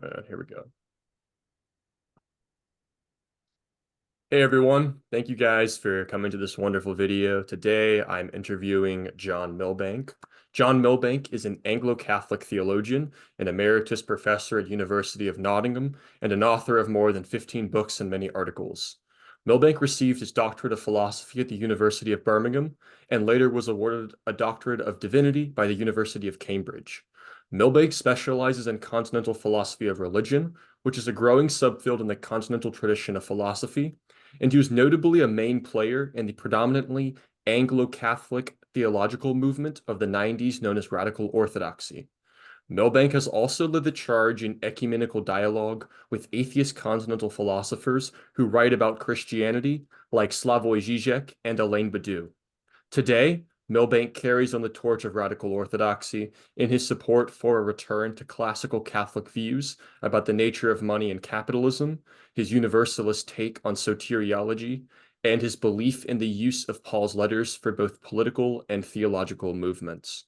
Here we go. Hey everyone, thank you guys for coming to this wonderful video. Today I'm interviewing John Milbank. John Milbank is an Anglo-Catholic theologian, an emeritus professor at University of Nottingham, and an author of more than 15 books and many articles. Milbank received his doctorate of philosophy at the University of Birmingham and later was awarded a doctorate of divinity by the University of Cambridge. Milbank specializes in continental philosophy of religion, which is a growing subfield in the continental tradition of philosophy, and he was notably a main player in the predominantly Anglo-Catholic theological movement of the 90s known as Radical Orthodoxy. Milbank has also led the charge in ecumenical dialogue with atheist continental philosophers who write about Christianity, like Slavoj Žižek and Alain Badiou. Today, Milbank carries on the torch of radical orthodoxy in his support for a return to classical Catholic views about the nature of money and capitalism, his universalist take on soteriology, and his belief in the use of Paul's letters for both political and theological movements.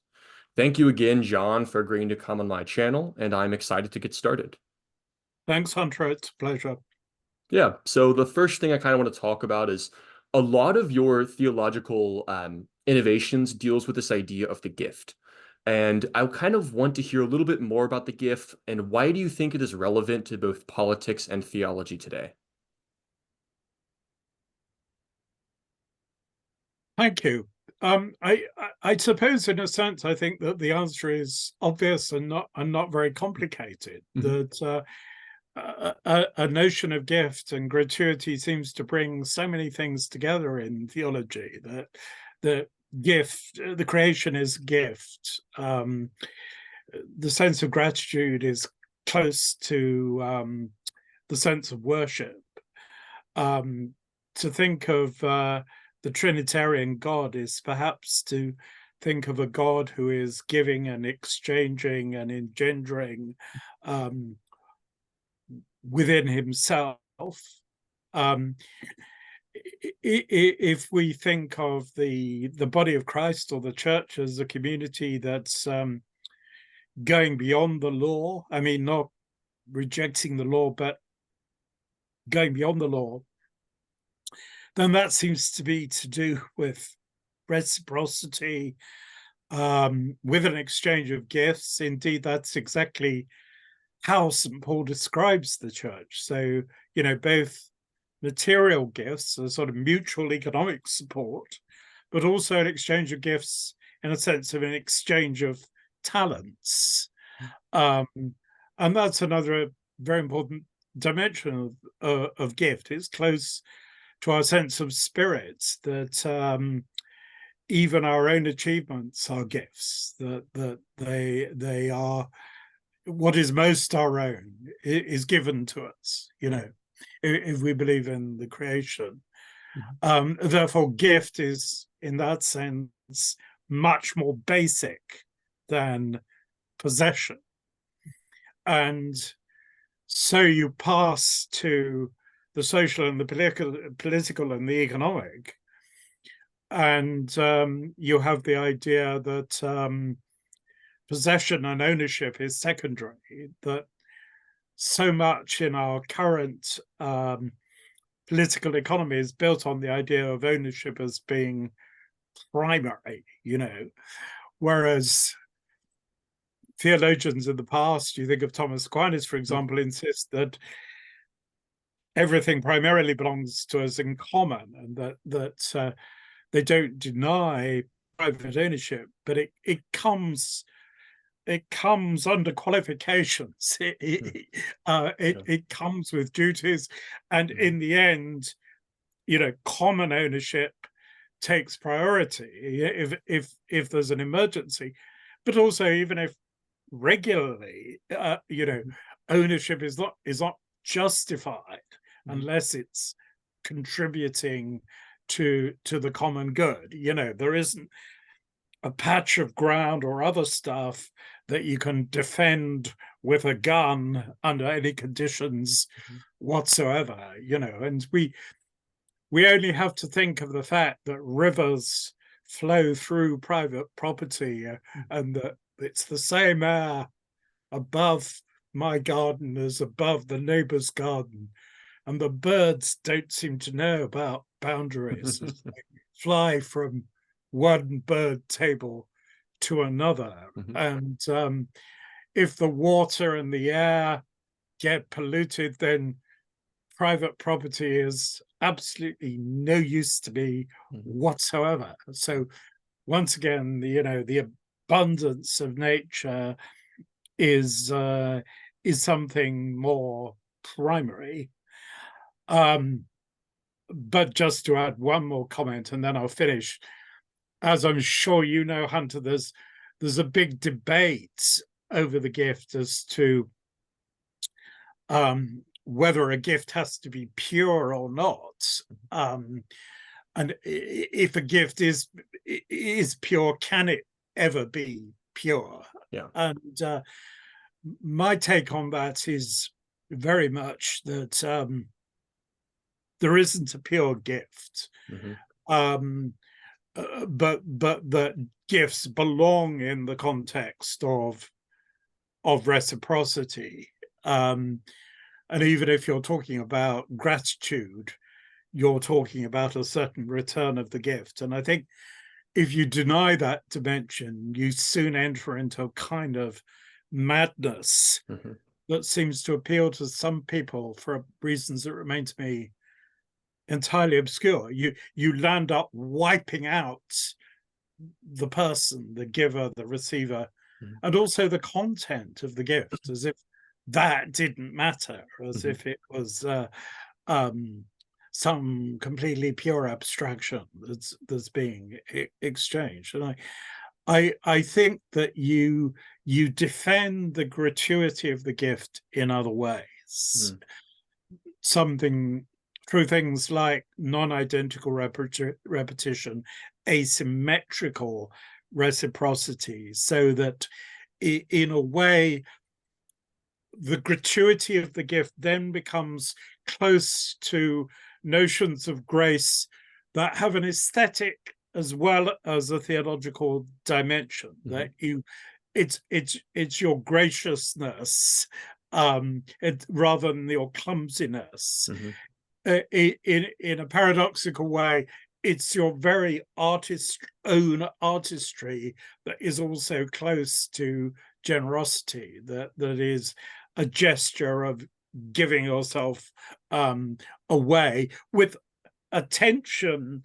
Thank you again, John, for agreeing to come on my channel, and I'm excited to get started. Thanks, Hunter. It's a pleasure. Yeah, so the first thing I kind of want to talk about is a lot of your theological innovations deals with this idea of the gift. And I kind of want to hear a little bit more about the gift and why do you think it is relevant to both politics and theology today? Thank you. I suppose, in a sense, I think that the answer is obvious and not very complicated. That a notion of gift and gratuity seems to bring so many things together in theology. That the gift, the creation is gift. The sense of gratitude is close to the sense of worship. To think of the Trinitarian God is perhaps to think of a God who is giving and exchanging and engendering within himself. If we think of the body of Christ or the church as a community that's going beyond the law, I mean, not rejecting the law, but going beyond the law, then that seems to be to do with reciprocity, with an exchange of gifts. Indeed, that's exactly how St. Paul describes the church. So, you know, both material gifts, a sort of mutual economic support, but also an exchange of gifts in a sense of an exchange of talents. And that's another very important dimension of gift. It's close to our sense of spirit, that even our own achievements are gifts, that they are what is most our own is given to us, you know, if we believe in the creation. Therefore, gift is, in that sense, much more basic than possession. And so you pass to the social and the political and the economic, and you have the idea that possession and ownership is secondary, that so much in our current political economy is built on the idea of ownership as being primary, you know, whereas theologians in the past, you think of Thomas Aquinas, for example, insist that everything primarily belongs to us in common, and that they don't deny private ownership, but it comes under qualifications. It comes with duties, and in the end, you know, common ownership takes priority if there's an emergency, but also even if regularly, you know, ownership is not justified unless it's contributing to the common good. You know, there isn't a patch of ground or other stuff that you can defend with a gun under any conditions whatsoever, you know. And we only have to think of the fact that rivers flow through private property and that it's the same air above my garden is above the neighbor's garden, and the birds don't seem to know about boundaries as they fly from one bird table to another. And if the water and the air get polluted, then private property is absolutely no use to me whatsoever. So once again, the abundance of nature is something more primary. But just to add one more comment, and then I'll finish. As I'm sure you know, Hunter, there's a big debate over the gift as to whether a gift has to be pure or not. And if a gift is pure, can it ever be pure? Yeah. And my take on that is very much that there isn't a pure gift, but that gifts belong in the context of reciprocity. And even if you're talking about gratitude, you're talking about a certain return of the gift. And I think if you deny that dimension, you soon enter into a kind of madness that seems to appeal to some people for reasons that remain to me entirely obscure. You land up wiping out the person, the giver, the receiver, and also the content of the gift, as if that didn't matter, as if it was some completely pure abstraction that's being exchanged. And I think that you defend the gratuity of the gift in other ways, something through things like non-identical repetition, asymmetrical reciprocity, so that in a way the gratuity of the gift then becomes close to notions of grace that have an aesthetic as well as a theological dimension. That it's your graciousness rather than your clumsiness. In a paradoxical way, it's your very own artistry that is also close to generosity, that is a gesture of giving yourself away with attention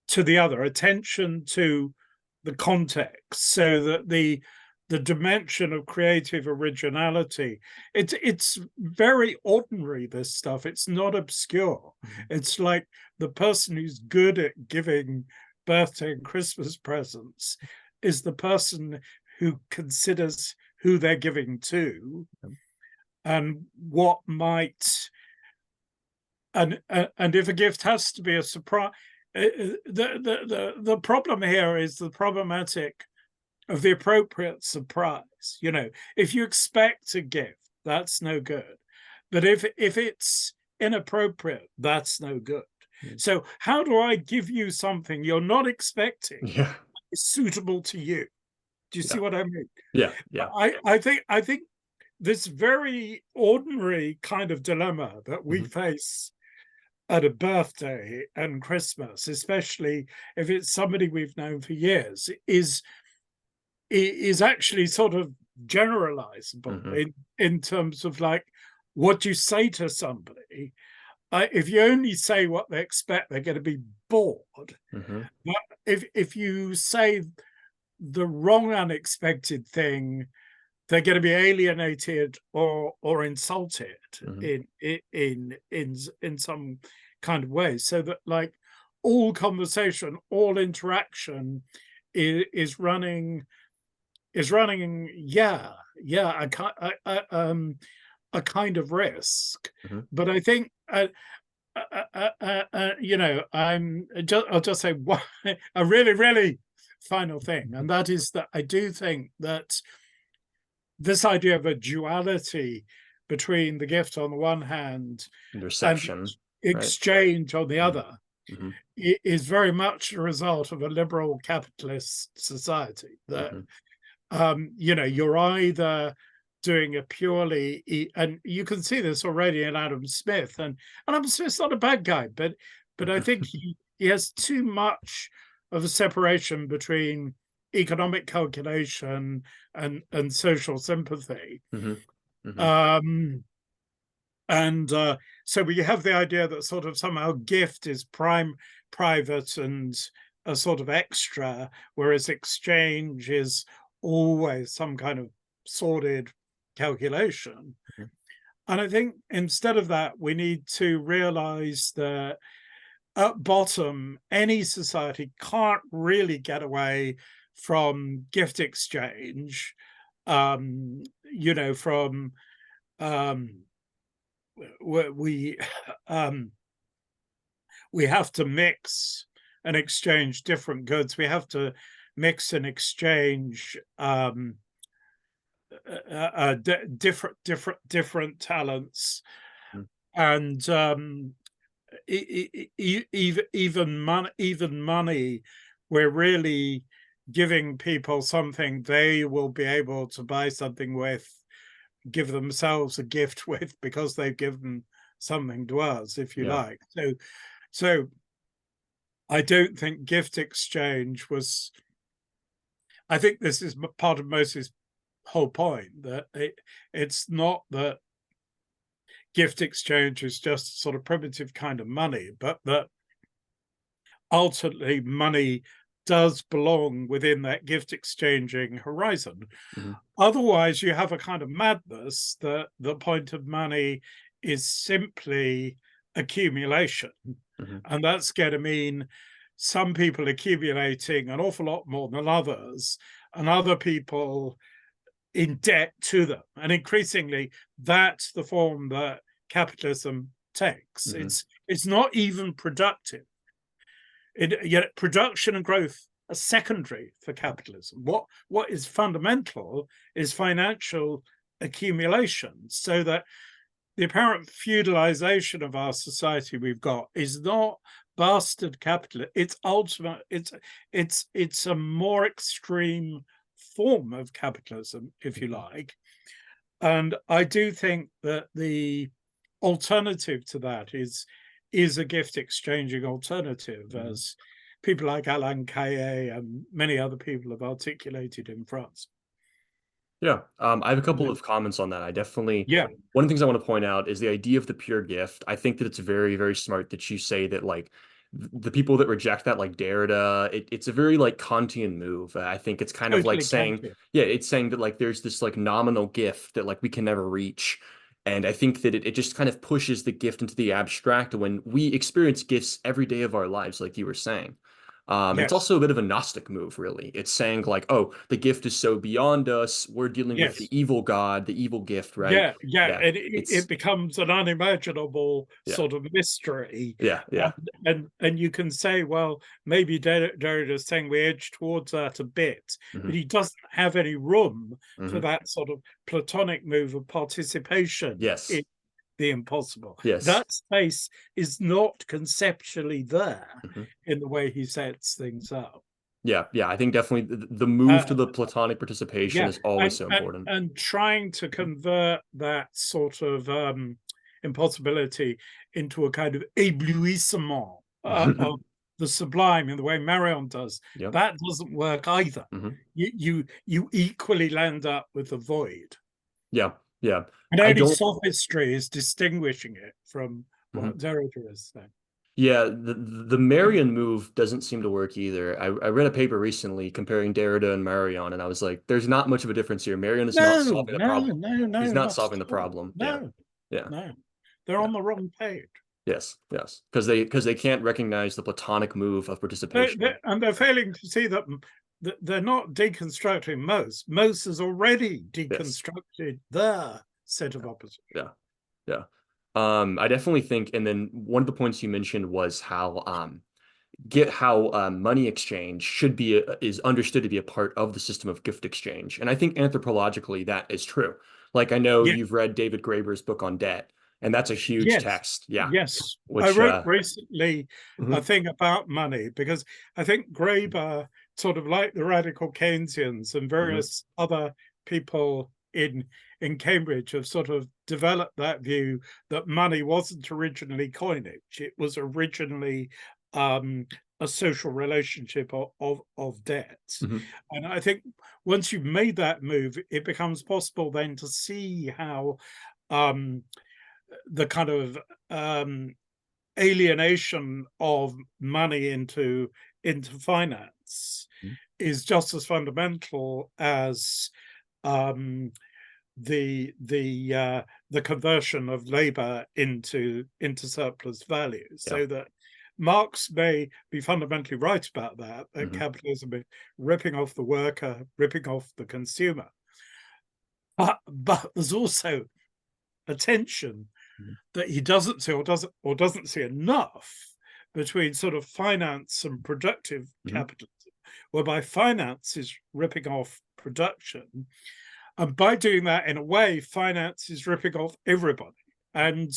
to the other, attention to the context, so that the dimension of creative originality, it's very ordinary, this stuff. It's not obscure. It's like the person who's good at giving birthday and Christmas presents is the person who considers who they're giving to and what might, and if a gift has to be a surprise, the problem here is the problematic of the appropriate surprise. If you expect a gift, that's no good. But if it's inappropriate, that's no good. So how do I give you something you're not expecting is suitable to you? Do you see what I mean? Yeah. I think this very ordinary kind of dilemma that we face at a birthday and Christmas, especially if it's somebody we've known for years, is actually sort of generalizable in terms of like what you say to somebody. If you only say what they expect, they're going to be bored. But if you say the wrong unexpected thing, they're going to be alienated or insulted in some kind of way. So that like all conversation, all interaction is running a kind of risk. But I think I'll just say a really, really final thing, and that is that I do think that this idea of a duality between the gift on the one hand and reception, and exchange on the other is very much a result of a liberal capitalist society. That you're either doing a purely, and you can see this already in Adam Smith, and Adam Smith's not a bad guy, but I think he has too much of a separation between economic calculation and social sympathy. And so we have the idea that sort of somehow gift is private and a sort of extra, whereas exchange is always some kind of sordid calculation. And I think instead of that, we need to realize that at bottom, any society can't really get away from gift exchange, you know, from we have to mix and exchange different goods. We have to mix and exchange different talents, and even money. We're really giving people something they will be able to buy something with, give themselves a gift with, because they've given something to us, if you like. So I don't think gift exchange was, I think this is part of Moses' whole point, that it's not that gift exchange is just a sort of primitive kind of money, but that ultimately money does belong within that gift exchanging horizon. Otherwise, you have a kind of madness that the point of money is simply accumulation. And that's going to mean some people accumulating an awful lot more than others, and other people in debt to them. And increasingly, that's the form that capitalism takes. It's not even productive. Yet production and growth are secondary for capitalism. What is fundamental is financial accumulation, so that the apparent feudalization of our society we've got is not bastard capitalism. It's ultimate. It's a more extreme form of capitalism, if you like. And I do think that the alternative to that is a gift exchanging alternative, as people like Alain Caillet and many other people have articulated in France. Yeah, I have a couple of comments on that. I definitely, Yeah, one of the things I want to point out is the idea of the pure gift. I think that it's very, very smart that you say that, like, the people that reject that, like Derrida, it's a very like Kantian move. I think it's kind of like totally saying, Kantian. yeah, it's saying that like there's this like nominal gift that like we can never reach. And I think that it just kind of pushes the gift into the abstract when we experience gifts every day of our lives, like you were saying. And it's Yes, also a bit of a Gnostic move, really. It's saying like, oh, the gift is so beyond us. We're dealing with the yes. evil God, the evil gift, right? Yeah, yeah, Yeah, and it's it becomes an unimaginable yeah, sort of mystery, yeah, yeah. and you can say, well, maybe Derrida's saying we edge towards that a bit, but Hmm. he doesn't have any room for Hmm. that sort of Platonic move of participation Yes, in the impossible. yes. That space is not conceptually there Hmm. in the way he sets things up. Yeah, yeah. I think definitely the move Uh, to the Platonic participation yeah, is always so important. and trying to convert that sort of impossibility into a kind of éblouissement of the sublime in the way Marion does, Yep. that doesn't work either. Hmm. You equally land up with a void, Yeah, yeah. and I only don't. sophistry is distinguishing it from what Mhm. Derrida is saying. Yeah, the Marion move doesn't seem to work either. I read a paper recently comparing Derrida and Marion, and I was like, there's not much of a difference here. Marion is not No, solving the no, problem. no, He's no, not not solving at the all. problem. Yeah, No, yeah, no, they're yeah. on the wrong page. Yes, yes. Because they can't recognize the Platonic move of participation. And they're failing to see that they're not deconstructing Mose. Mose has already Yes. deconstructed their set of opposites. Yeah, yeah. I definitely think, and then one of the points you mentioned was how get how money exchange should be is understood to be a part of the system of gift exchange. And I think anthropologically that is true. Like I know Yeah, you've read David Graeber's book on debt, and that's a huge yes, text. Yeah. yes. I Which wrote recently a mhm, thing about money because I think Graeber, sort of like the radical Keynesians and mhm, various other people in Cambridge have sort of developed that view that money wasn't originally coinage; it was originally a social relationship of debt. Mhm. And I think once you've made that move, it becomes possible then to see how the kind of alienation of money into finance Mhm. is just as fundamental as the conversion of labor into surplus value. Yeah. So that Marx may be fundamentally right about that Mhm. capitalism is ripping off the worker, ripping off the consumer. But there's also a tension Mhm. that he doesn't see or doesn't see enough between sort of finance and productive Mhm. capitalism, whereby finance is ripping off production, and by doing that, in a way, finance is ripping off everybody. And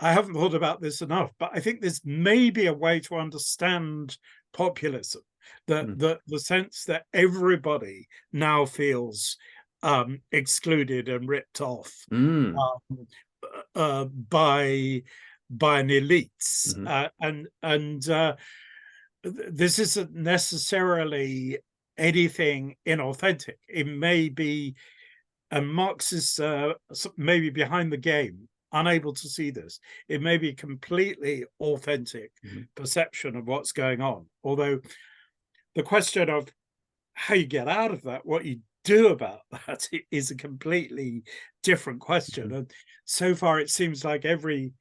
I haven't thought about this enough, but I think this may be a way to understand populism, that Mhm. the sense that everybody now feels excluded and ripped off Mm. um, by an elites, Mhm. and this isn't necessarily anything inauthentic. It may be, and Marx is maybe behind the game, unable to see this. It may be completely authentic Mhm. perception of what's going on. Although the question of how you get out of that, what you do about that, is a completely different question. Mhm. And so far, it seems like every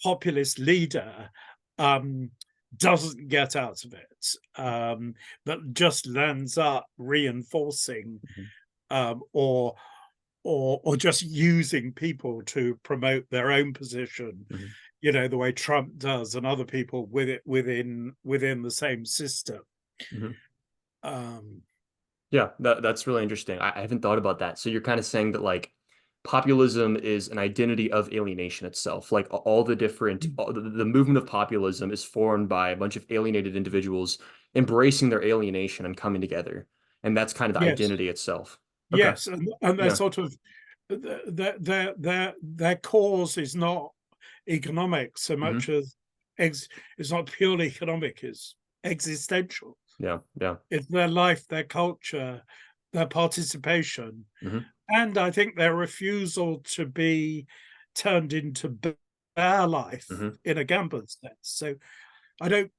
populist leader doesn't get out of it, but just lands up reinforcing Mhm. or just using people to promote their own position, Mhm. the way Trump does, and other people within the same system. Mhm. Um, Yeah, that's really interesting. I haven't thought about that. So you're kind of saying that like populism is an identity of alienation itself. Like all the different, the movement of populism is formed by a bunch of alienated individuals embracing their alienation and coming together. And that's kind of the yes, identity itself. Okay. yes, and they're Yeah. sort of their cause is not economic so much Hmm. as it's not purely economic, it's existential. Yeah. Yeah. It's their life, their culture, their participation, Hmm. and I think their refusal to be turned into bare life Hmm. in a Gamben sense. So I don't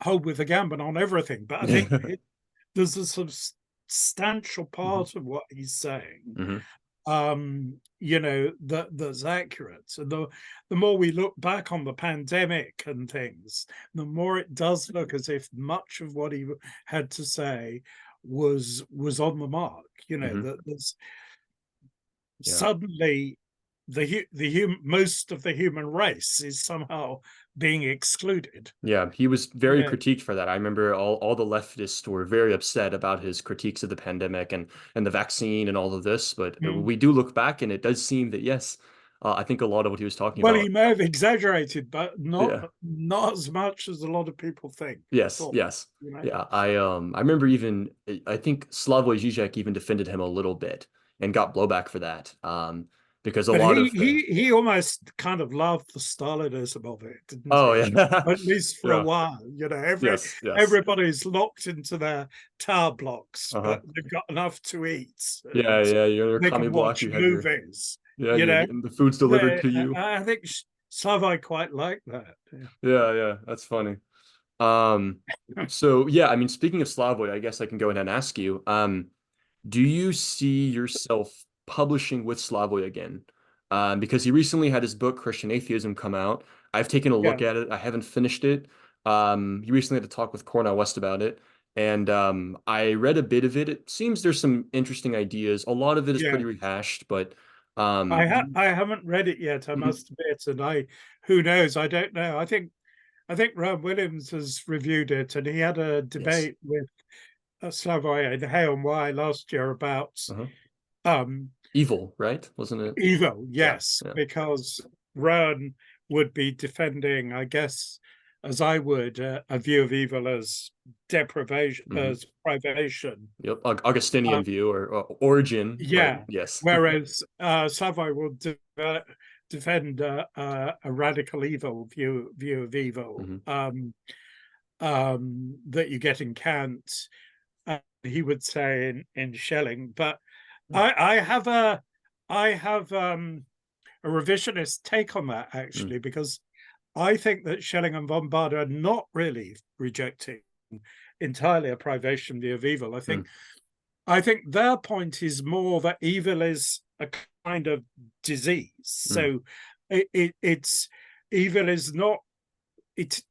hold with the Gamben on everything, but I think there's a substantial Hmm. part of what he's saying Hmm. that's accurate. And the more we look back on the pandemic and things, the more it does look as if much of what he had to say was on the mark. Hmm. That there's Yeah. suddenly most of the human race is somehow being excluded. Yeah, he was very Yeah. critiqued for that. I remember all the leftists were very upset about his critiques of the pandemic and the vaccine and all of this. But Mm. we do look back, and it does seem that yes, I think a lot of what he was talking Well, he about. may have exaggerated, but Yeah. not as much as a lot of people think. Yes. Thought, Yes. you know. Yeah. I remember even I think Slavoj Žižek even defended him a little bit and got blowback for that. Because a But lot he of the he almost kind of loved the Stalinism of it, didn't oh he? yeah. At least for a Yeah. while, Yes. Yes. everybody's locked into their tower blocks, Uh-huh. but they've got enough to eat Yeah. and Yeah. You're in your they commie can block. watch You have your movies. yeah. You You're know, getting the food's delivered to you. I think Slavoj quite like that. Yeah, yeah, that's funny. Um, so yeah, I mean, speaking of Slavoj, I guess I can go ahead and ask you, do you see yourself publishing with Slavoj again? Because he recently had his book Christian Atheism come out. I've taken a Yeah, look at it. I haven't finished it. He recently had a talk with Cornel West about it, and I read a bit of it. It seems there's some interesting ideas. A lot of it is yeah. pretty rehashed, but I haven't read it yet, I Mhm. must admit, and who knows? I don't know. I think Rob Williams has reviewed it, and he had a Yes. debate with Slavoj and Hay and Y last year about Uh-huh. um, Evil, right? Wasn't it? Evo, Yeah, yes, yeah. because Rowan would be defending, I guess, as I would, a view of evil as deprivation, Mm-hmm. as privation. Yep. Augustinian view or origin, but Yeah. yes. Whereas Slavoj will defend a radical evil view of evil, Mm-hmm. that you get in Kant. He would say in Schelling, but Hmm. I have a revisionist take on that, actually, because I think that Schelling and von Baader are not really rejecting entirely a privation view of evil. I think their point is more that evil is a kind of disease. So it's evil is not, it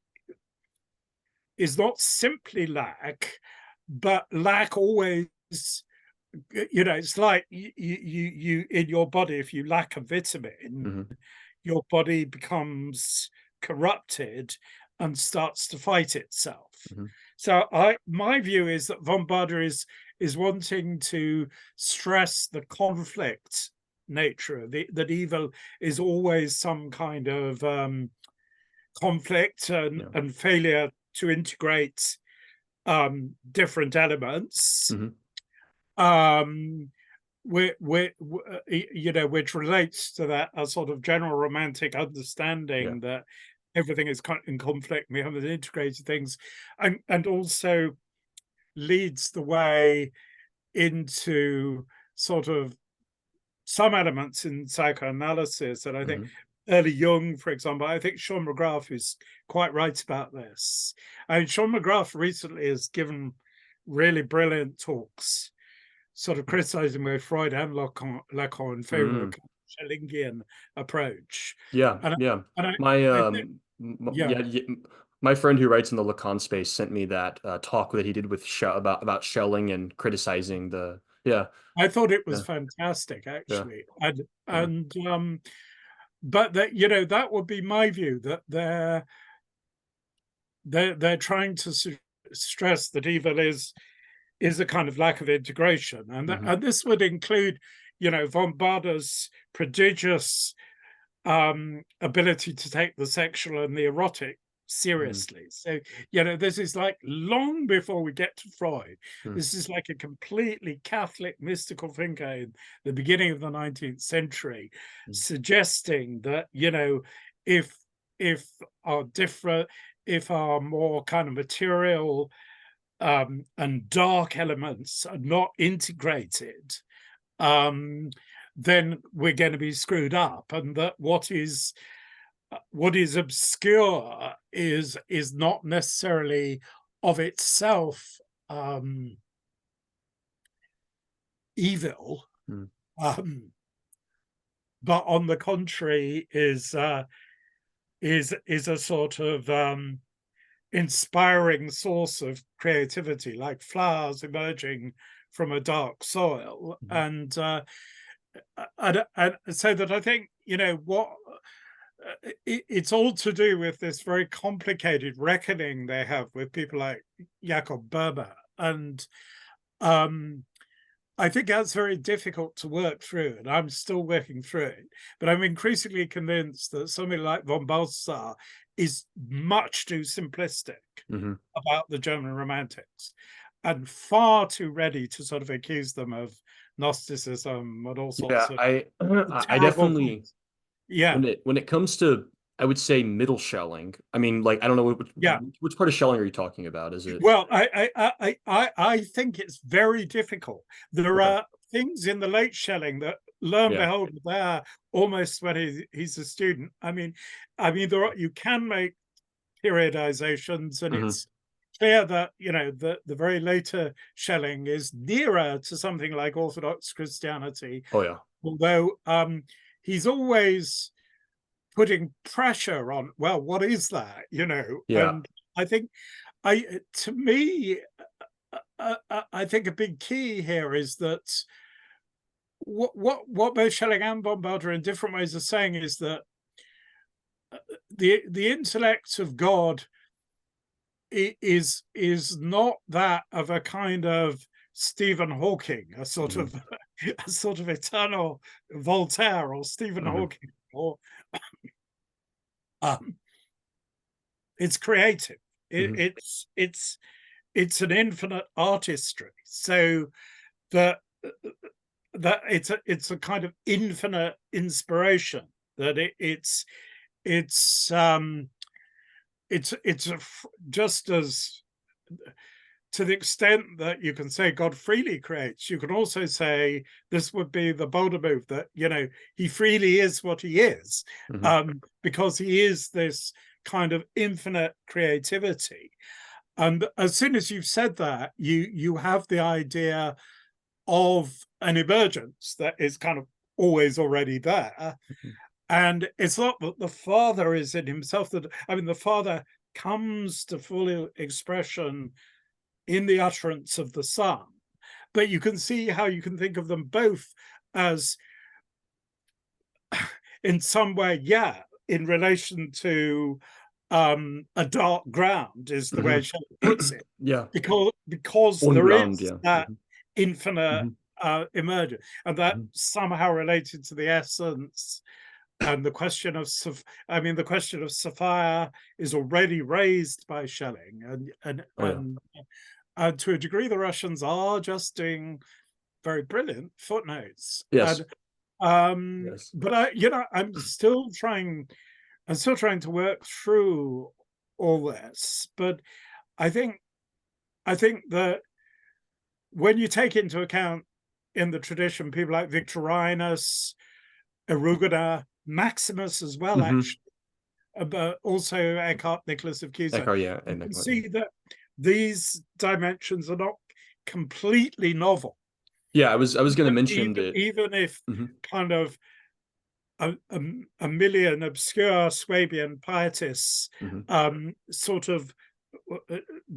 is not simply lack, but lack always, it's like you in your body, if you lack a vitamin, Mm-hmm. your body becomes corrupted and starts to fight itself. Mm-hmm. So my view is that von Baader is wanting to stress the conflict nature, that evil is always some kind of conflict Yeah. and failure to integrate different elements. Mm-hmm. Which relates to that a sort of general romantic Yeah. understanding that everything is in conflict and we haven't integrated things, and also leads the way into sort of some elements in psychoanalysis. And I think Mm-hmm. early Jung, for example, I think Sean McGrath is quite right about this. I mean, Sean McGrath recently has given really brilliant talks, sort of criticizing both Freud and Lacan in favor of a Schellingian approach. Yeah, And, yeah. and My I think, yeah, my friend who writes in the Lacan space sent me that talk that he did with about Schelling and criticizing the I thought it was yeah, fantastic, yeah, actually. yeah. But that, that would be my view, that they're trying to stress that evil is a kind of lack of integration, Mm-hmm. and this would include, von Baader's prodigious ability to take the sexual and the erotic Mm-hmm. seriously. So, this is like long before we get to Freud. Mm-hmm. This is like a completely Catholic mystical thinker in the beginning of the 19th century, suggesting that, if our different, if our more kind of material and dark elements are not integrated, then we're going to be screwed up, and that what is obscure is not necessarily of itself evil, but on the contrary is a sort of inspiring source of creativity, like flowers emerging from a dark soil. And so that I think, what it's all to do with this very complicated reckoning they have with people like Jacob Boehme. And I think that's very difficult to work through, and I'm still working through it. But I'm increasingly convinced that somebody like von Balthasar is much too simplistic about the German Romantics, and far too ready to sort of accuse them of Gnosticism and all sorts Yeah, of I terrible definitely things. Yeah, when it comes to, I would say, middle Schelling. I mean, like, I don't know yeah. which part of Schelling are you talking about? Is it Well, I think it's very difficult. There okay? are things in the late Schelling that, lo and Yeah. behold, there almost when he's a student. I mean, you can make periodizations, and Hmm. it's clear that the very later Schelling is nearer to something like Orthodox Christianity, Oh yeah. although he's always putting pressure on. Well, what is that? Yeah. And I think to me, I think a big key here is that what both Schelling and von Baader in different ways are saying is that the intellect of God is not that of a kind of Stephen Hawking, a sort Hmm. of a sort of eternal Voltaire or Stephen Hmm. Hawking, or um, it's creative. Hmm. It's an infinite artistry. So that it's a kind of infinite inspiration. That it's just as, to the extent that you can say God freely creates, you can also say this would be the bolder move, that he freely is what he is, Hmm. because he is this kind of infinite creativity. And as soon as you've said that, you have the idea of an emergence that is kind of always already there. And it's not that the Father is in himself, that the Father comes to full expression in the utterance of the Son. But you can see how you can think of them both as, in some way, in relation to a dark ground, is the way Hmm. Shelley puts it, Yeah. because On there ground. is Yeah. that Hmm. infinite Hmm. emergence, and that Hmm. somehow related to the essence. And the question of Sophia is already raised by Schelling, Oh yeah. and to a degree, the Russians are just doing very brilliant footnotes. Yes. And Yes. but I'm still trying to work through all this. But I think that when you take into account, in the tradition, people like Victorinus, Erugena, Maximus as well, Hmm. actually, but also Eckhart Nicholas of Cusa, Echo. Yeah. you And can Echo. see that these dimensions are not completely novel. Yeah. I was going to mention Even that. even if Hmm. kind of a million obscure Swabian pietists Hmm. sort of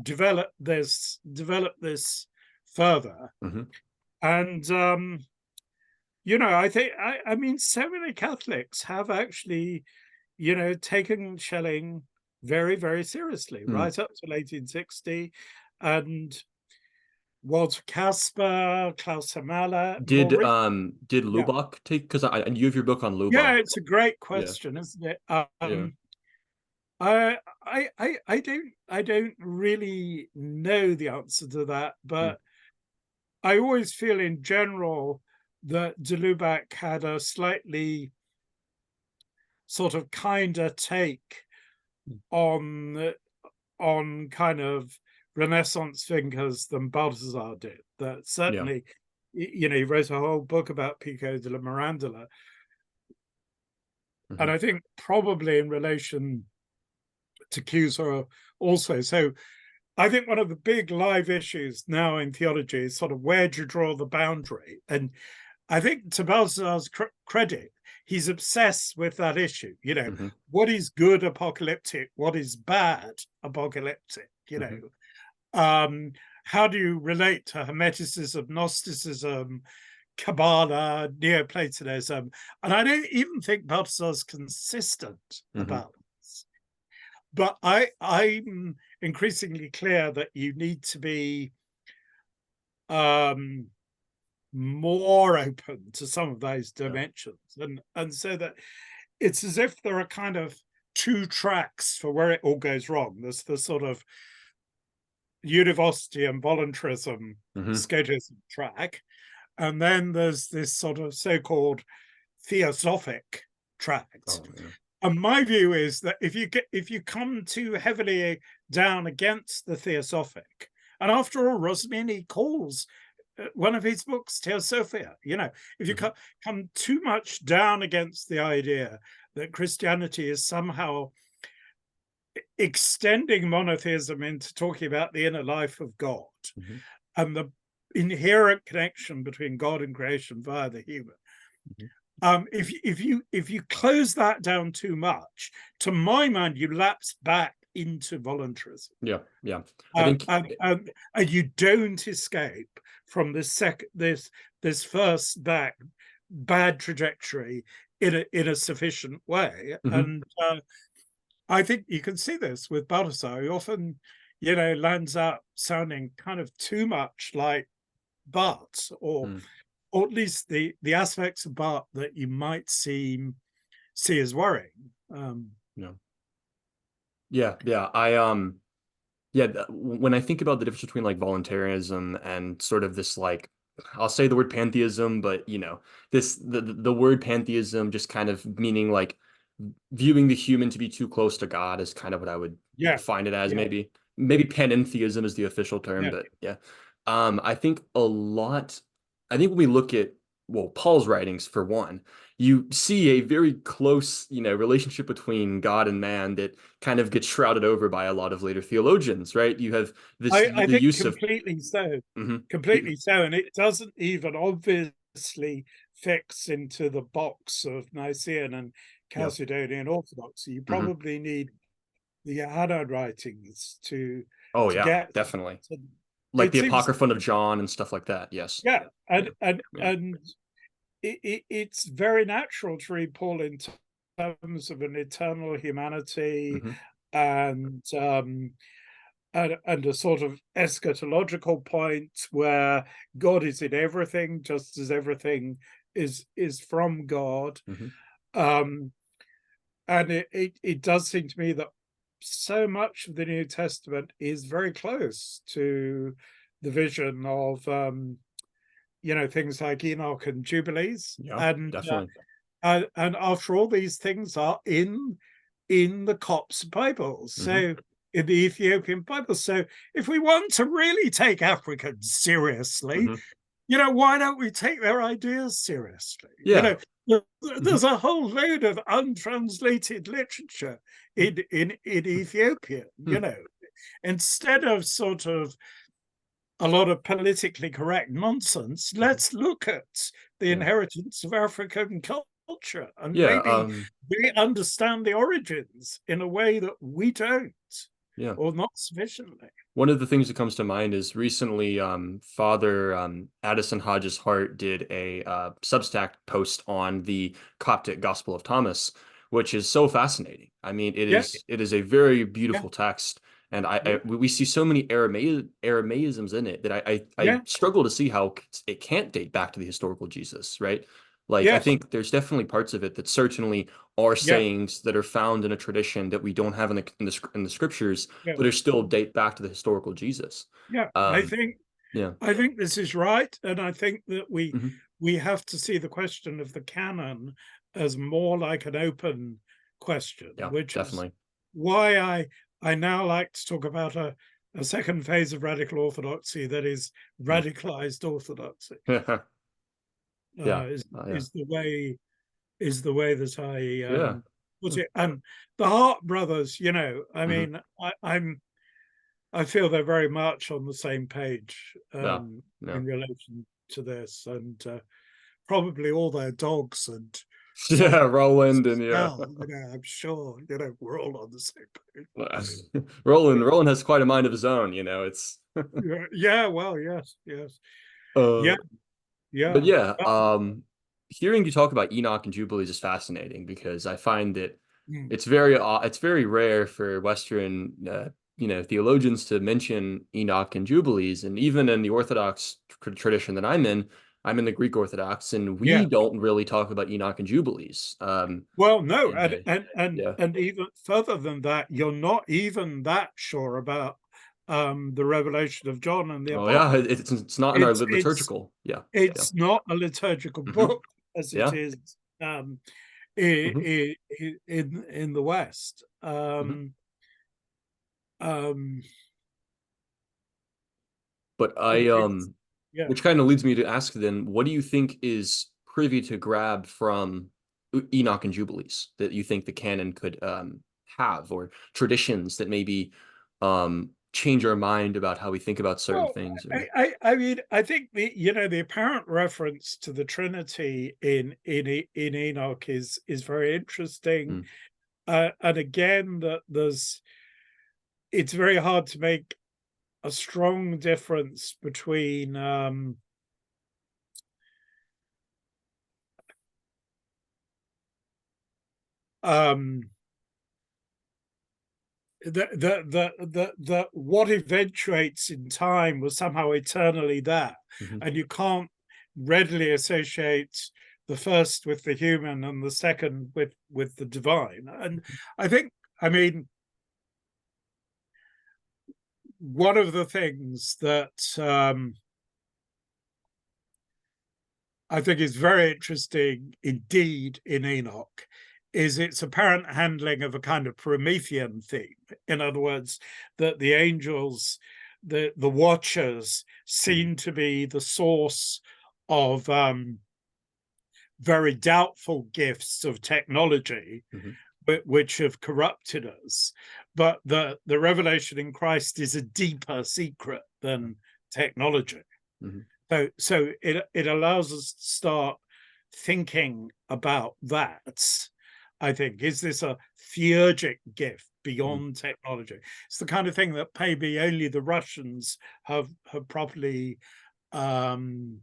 develop this further. Hmm. And I think so many Catholics have actually taken Schelling very, very seriously, Mm. right up to 1860. And Walter Casper, Klaus Hamala, Did yeah. Lubach take, because and you have your book on Yeah, Lubach. it's a great Yeah. question, isn't it? Yeah. I don't really know the answer to that, Mm. but I always feel in general that de Lubac had a slightly sort of kinder take on kind of Renaissance thinkers than Balthasar did. That Yeah. certainly, he wrote a whole book about Pico de la Mirandola, and Hmm. I think probably in relation to Cusa also. So I think one of the big live issues now in theology is sort of, where do you draw the boundary? And I think, to Balthasar's credit, he's obsessed with that issue. Hmm. What is good apocalyptic? What is bad apocalyptic? Hmm. How do you relate to Hermeticism, Gnosticism, Kabbalah, Neoplatonism? And I don't even think Balthasar's consistent Hmm. about this. But I'm increasingly clear that you need to be more open to some of those Yeah. dimensions, and so that it's as if there are kind of two tracks for where it all goes wrong. There's the sort of University and voluntarism, Hmm. Scotism track, and then there's this sort of so-called Theosophic tract. Oh yeah. And my view is that if you come too heavily down against the Theosophic, and after all, Rosmini calls one of his books Theosophia, if you Hmm. come too much down against the idea that Christianity is somehow extending monotheism into talking about the inner life of God Hmm. and the inherent connection between God and creation via the human. Hmm. If you close that down too much, to my mind, you lapse back into voluntarism, Yeah. Yeah. I think. and you don't escape from this first bad trajectory in a sufficient way. Hmm. And I think you can see this with Balthasar. He often, lands out sounding kind of too much like Barth, or Mm. at least the aspects of Barth that you might see as worrying. Yeah. Yeah, yeah. Yeah, when I think about the difference between like voluntarism and sort of this like I'll say the word pantheism, but this the word pantheism just kind of meaning like viewing the human to be too close to God is kind of what I would Yeah, define it as yeah, maybe panentheism is the official term, yeah. but yeah. I think I think when we look at well, Paul's writings for one, you see a very close, relationship between God and man that kind of gets shrouded over by a lot of later theologians, right? You have I the think use of completely so, mhm. completely so, and it doesn't even obviously fix into the box of Nicene and Yeah. Chalcedonian Orthodoxy. You Hmm. probably need the Hadad writings Oh to yeah, get definitely. to, Like it the seems, Apocryphon of John and stuff like that. Yes. yeah, Yeah. Yeah. and it's very natural to read Paul in terms of an eternal humanity Hmm. and and a sort of eschatological point where God is in everything, just as everything is from God. Hmm. Um, and it does seem to me that so much of the New Testament is very close to the vision of things like Enoch and Jubilees, Yeah, definitely. and after all, these things are in the Copts Bibles, Hmm. so in the Ethiopian Bible. So if we want to really take Africans seriously, Hmm. why don't we take their ideas seriously? Yeah. Hmm. There's a whole load of untranslated literature in Ethiopia. Instead of sort of a lot of politically correct nonsense, Hmm. let's look at the Yeah. inheritance of African culture and Yeah. maybe we understand the origins in a way that we don't, Yeah. or not sufficiently. One of the things that comes to mind is recently, Father Addison Hodges Hart did a Substack post on the Coptic Gospel of Thomas, which is so fascinating. I mean, Yeah, it is a very yeah, beautiful text, and yeah, we see so many Aramaisms in it that I yeah, struggle to see how it can't date back to the historical Jesus, right? Like, I yes, think there's definitely parts of it that certainly are yeah, sayings that are found in a tradition that we don't have in the scriptures yeah, but are still date back to the historical Jesus. yeah. Um, yeah. I think this is right, and I think that Hmm. we have to see the question of the canon as more like an open question, Yeah, which is definitely. why I now like to talk about a second phase of radical orthodoxy that is Mm. radicalized orthodoxy. Yeah. Is Yeah. the way that I Yeah. put it. And the Hart brothers, I Hmm. mean, I feel they're very much on the same page Yeah. Yeah. in relation to this, and probably all their dogs and Yeah. followers Roland and as yeah. well. I'm sure we're all on the same page. Roland has quite a mind of his own, it's Yeah, yeah, well, yes, yes, uh yeah, but yeah. yeah, hearing you talk about Enoch and Jubilees is fascinating because I find that Mm, it's very rare for Western theologians to mention Enoch and Jubilees, and even in the Orthodox tradition that I'm in the Greek Orthodox, and we yeah. don't really talk about Enoch and Jubilees. Well, no, And yeah, and even further than that, you're not even that sure about the revelation of John and the oh yeah, Apocalypse. it's not in our It's it's liturgical. Yeah, yeah, it's not a liturgical hmm, book as it yeah, is hmm, in the West. hmm. Um, But yeah. which kind of leads me to ask then, what do you think is privy to grab from Enoch and Jubilees that you think the canon could have, or traditions that maybe change our mind about how we think about certain Well, things? Or I mean, I think the apparent reference to the Trinity in Enoch is very interesting, mm, and again that it's very hard to make a strong difference between um, the what eventuates in time was somehow eternally there, mhm, and you can't readily associate the first with the human and the second with the divine. And I think, I mean, one of the things that I think is very interesting indeed in Enoch is its apparent handling of a kind of Promethean theme. In other words, that the angels, the watchers, seem to be the source of very doubtful gifts of technology, which have corrupted us. But the revelation in Christ is a deeper secret than technology. So it allows us to start thinking about that. I think, is this a theurgic gift beyond technology? It's the kind of thing that maybe only the Russians have properly tried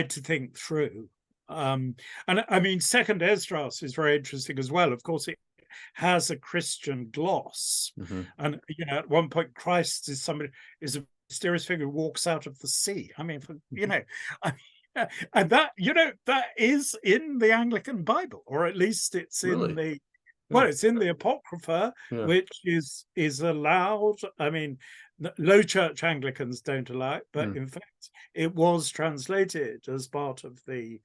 to think through. And I mean, Second Esdras is very interesting as well. Of course, it has a Christian gloss, and at one point, Christ is a mysterious figure who walks out of the sea. I mean, and that that is in the Anglican Bible, or at least it's in the it's in the Apocrypha, which is allowed. I mean, Low Church Anglicans don't allow it, but in fact, it was translated as part of the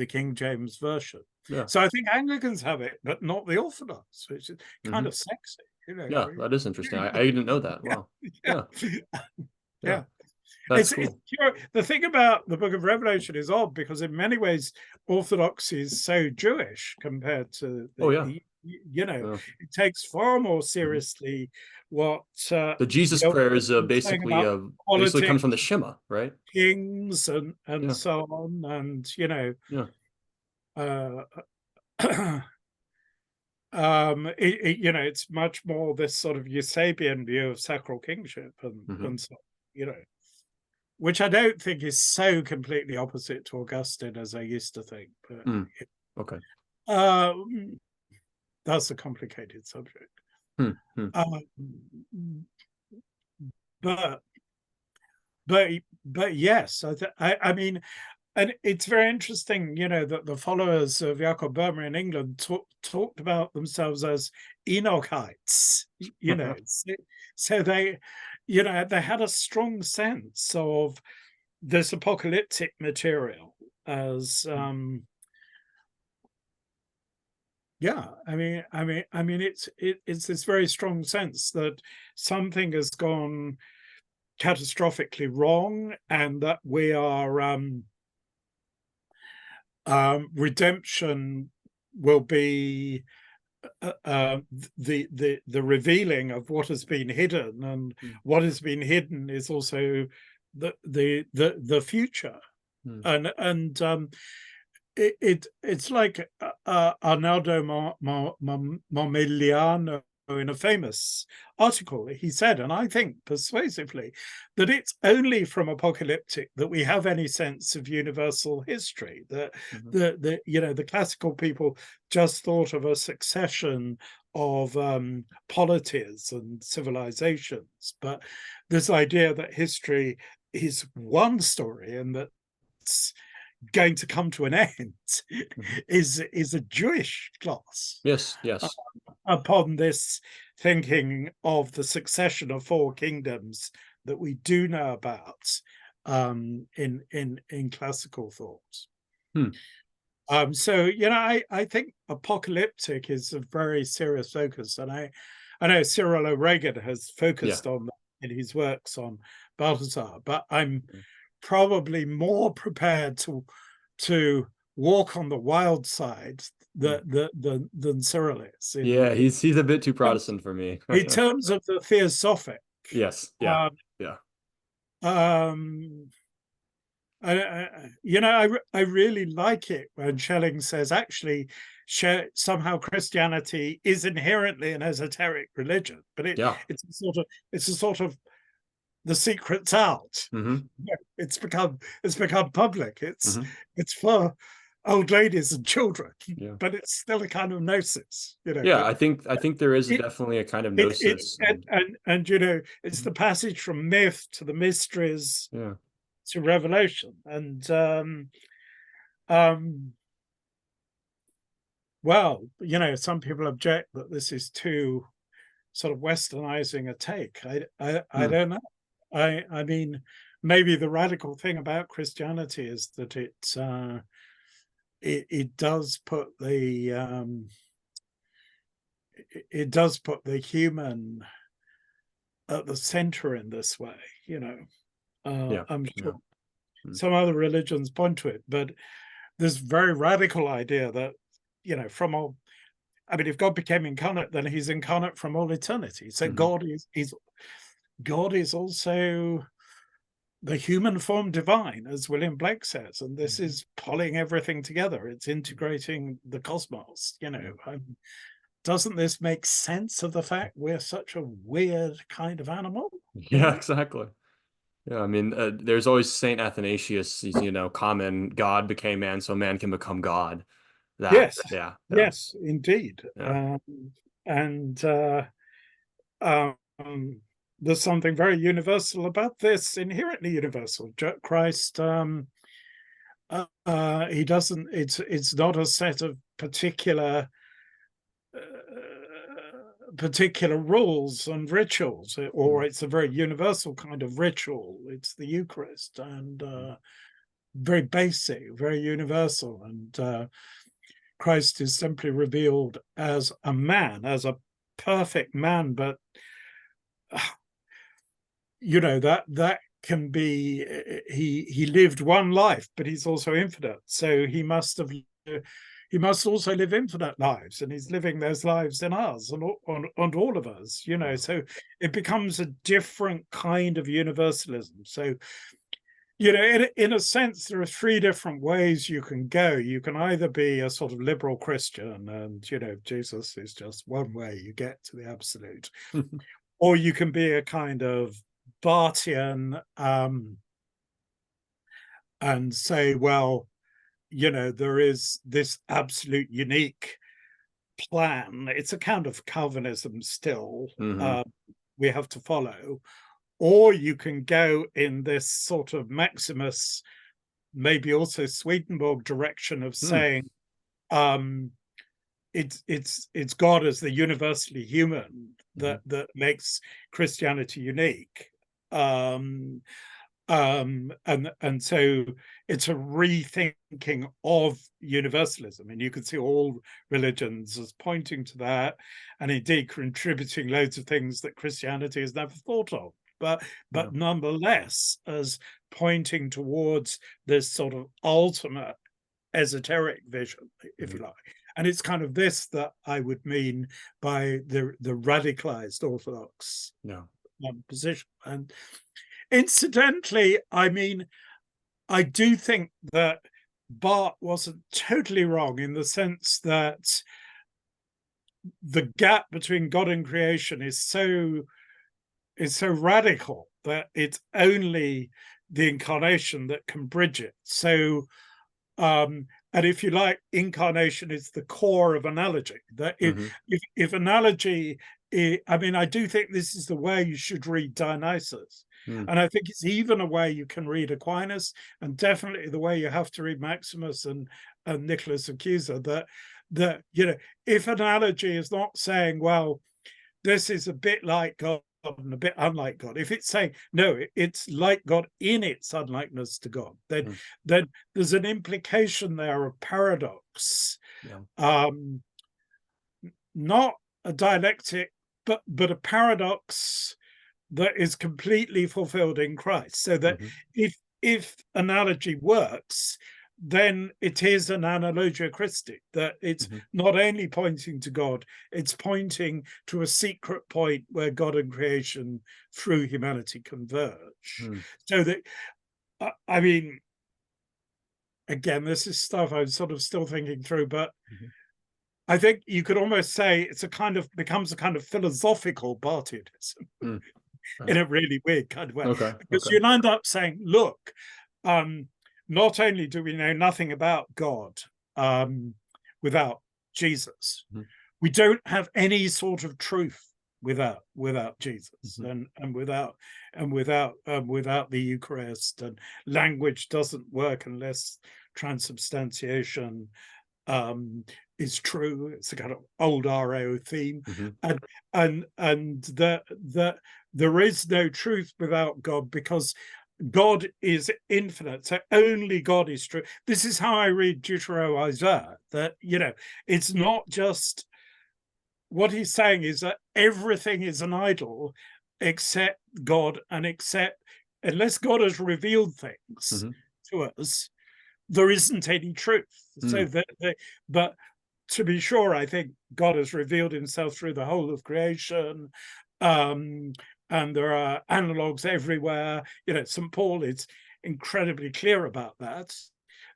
King James version. So I think Anglicans have it, but not the Orthodox, which is kind of sexy. Yeah, that is interesting. I didn't know that. Wow. Yeah. That's cool. The thing about the Book of Revelation is odd because in many ways Orthodoxy is so Jewish compared to it takes far more seriously what the Jesus prayer is basically comes from the Shema, right? Kings and so on, and it's much more this sort of Eusebian view of sacral kingship and so on, which I don't think is so completely opposite to Augustine as I used to think. But that's a complicated subject. But yes, I mean, and it's very interesting, that the followers of Jacob Boehmer in England talked about themselves as Enochites, so they, they had a strong sense of this apocalyptic material as, it's this very strong sense that something has gone catastrophically wrong, and that we are redemption will be the revealing of what has been hidden, and what has been hidden is also the future, and it's like Arnaldo Momigliano in a famous article, he said, and I think persuasively, that it's only from Apocalyptic that we have any sense of universal history. That the classical people just thought of a succession of polities and civilizations, but this idea that history is one story and that it's going to come to an end is a Jewish gloss. Yes. Upon this thinking of the succession of four kingdoms that we do know about in classical thought. So I think apocalyptic is a very serious focus, and I know Cyril O'Regan has focused on that in his works on Balthasar, but I'm probably more prepared to walk on the wild side than Cyril is. He's a bit too Protestant for me. In terms of the Theosophic. Yes. I really like it when Schelling says actually somehow Christianity is inherently an esoteric religion, but it's a sort of the secret's out. It's become public. It's for old ladies and children, but it's still a kind of gnosis. I think there is definitely a kind of gnosis, and it's the passage from myth to the mysteries to revelation, and some people object that this is too sort of westernizing a take. I don't know. I mean, maybe the radical thing about Christianity is that it does put the human at the center in this way. I'm sure some other religions point to it, but this very radical idea that if God became incarnate, then he's incarnate from all eternity. So God is also the human form divine, as William Blake says, and this is pulling everything together. It's integrating the cosmos. Doesn't this make sense of the fact we're such a weird kind of animal? Yeah, exactly. Yeah, I mean, there's always Saint Athanasius, common God became man so man can become God. Yes, Yeah. yes, indeed. Yeah. And there's something very universal about this, inherently universal. Christ, he doesn't, it's not a set of particular rules and rituals, or it's a very universal kind of ritual. It's the Eucharist, and very basic, very universal. And Christ is simply revealed as a man, as a perfect man, but that can be, he lived one life, but he's also infinite, so he must also live infinite lives, and he's living those lives in us and all of us, so it becomes a different kind of universalism. So in a sense, there are three different ways you can go. You can either be a sort of liberal Christian, and Jesus is just one way you get to the absolute, or you can be a kind of Barthian and say, well, there is this absolute unique plan. It's a kind of Calvinism still, we have to follow. Or you can go in this sort of Maximus, maybe also Swedenborg direction of saying it's God as the universally human that makes Christianity unique. And so it's a rethinking of universalism, and you can see all religions as pointing to that, and indeed contributing loads of things that Christianity has never thought of, but nonetheless as pointing towards this sort of ultimate esoteric vision, if you like. And it's kind of this that I would mean by the radicalized Orthodox position. And incidentally, I mean, I do think that Barth wasn't totally wrong in the sense that the gap between God and creation is so radical that it's only the Incarnation that can bridge it. So, and if you like, Incarnation is the core of analogy. That if analogy, I mean, I do think this is the way you should read Dionysus. And I think it's even a way you can read Aquinas, and definitely the way you have to read Maximus and Nicholas Accuser, that if analogy is not saying, well, this is a bit like God and a bit unlike God, if it's saying, no, it's like God in its unlikeness to God, then there's an implication there of paradox. Not a dialectic, but a paradox that is completely fulfilled in Christ. So that if analogy works, then it is an analogia Christi, that it's not only pointing to God, it's pointing to a secret point where God and creation through humanity converge. So that, I mean, again, this is stuff I'm sort of still thinking through, but I think you could almost say it's becomes a kind of philosophical Barthianism. In a really weird kind of way. Because you end up saying, look, not only do we know nothing about God without Jesus, we don't have any sort of truth without Jesus, and without the Eucharist, and language doesn't work unless transubstantiation. is true. It's a kind of old RO theme, Hmm. and that there is no truth without God, because God is infinite. So only God is true. This is how I read Deutero Isaiah. That it's not just what he's saying is that everything is an idol except God, and except unless God has revealed things Hmm. to us, there isn't any truth. So Mm. but to be sure, I think God has revealed himself through the whole of creation. Um, and there are analogues everywhere. St. Paul is incredibly clear about that.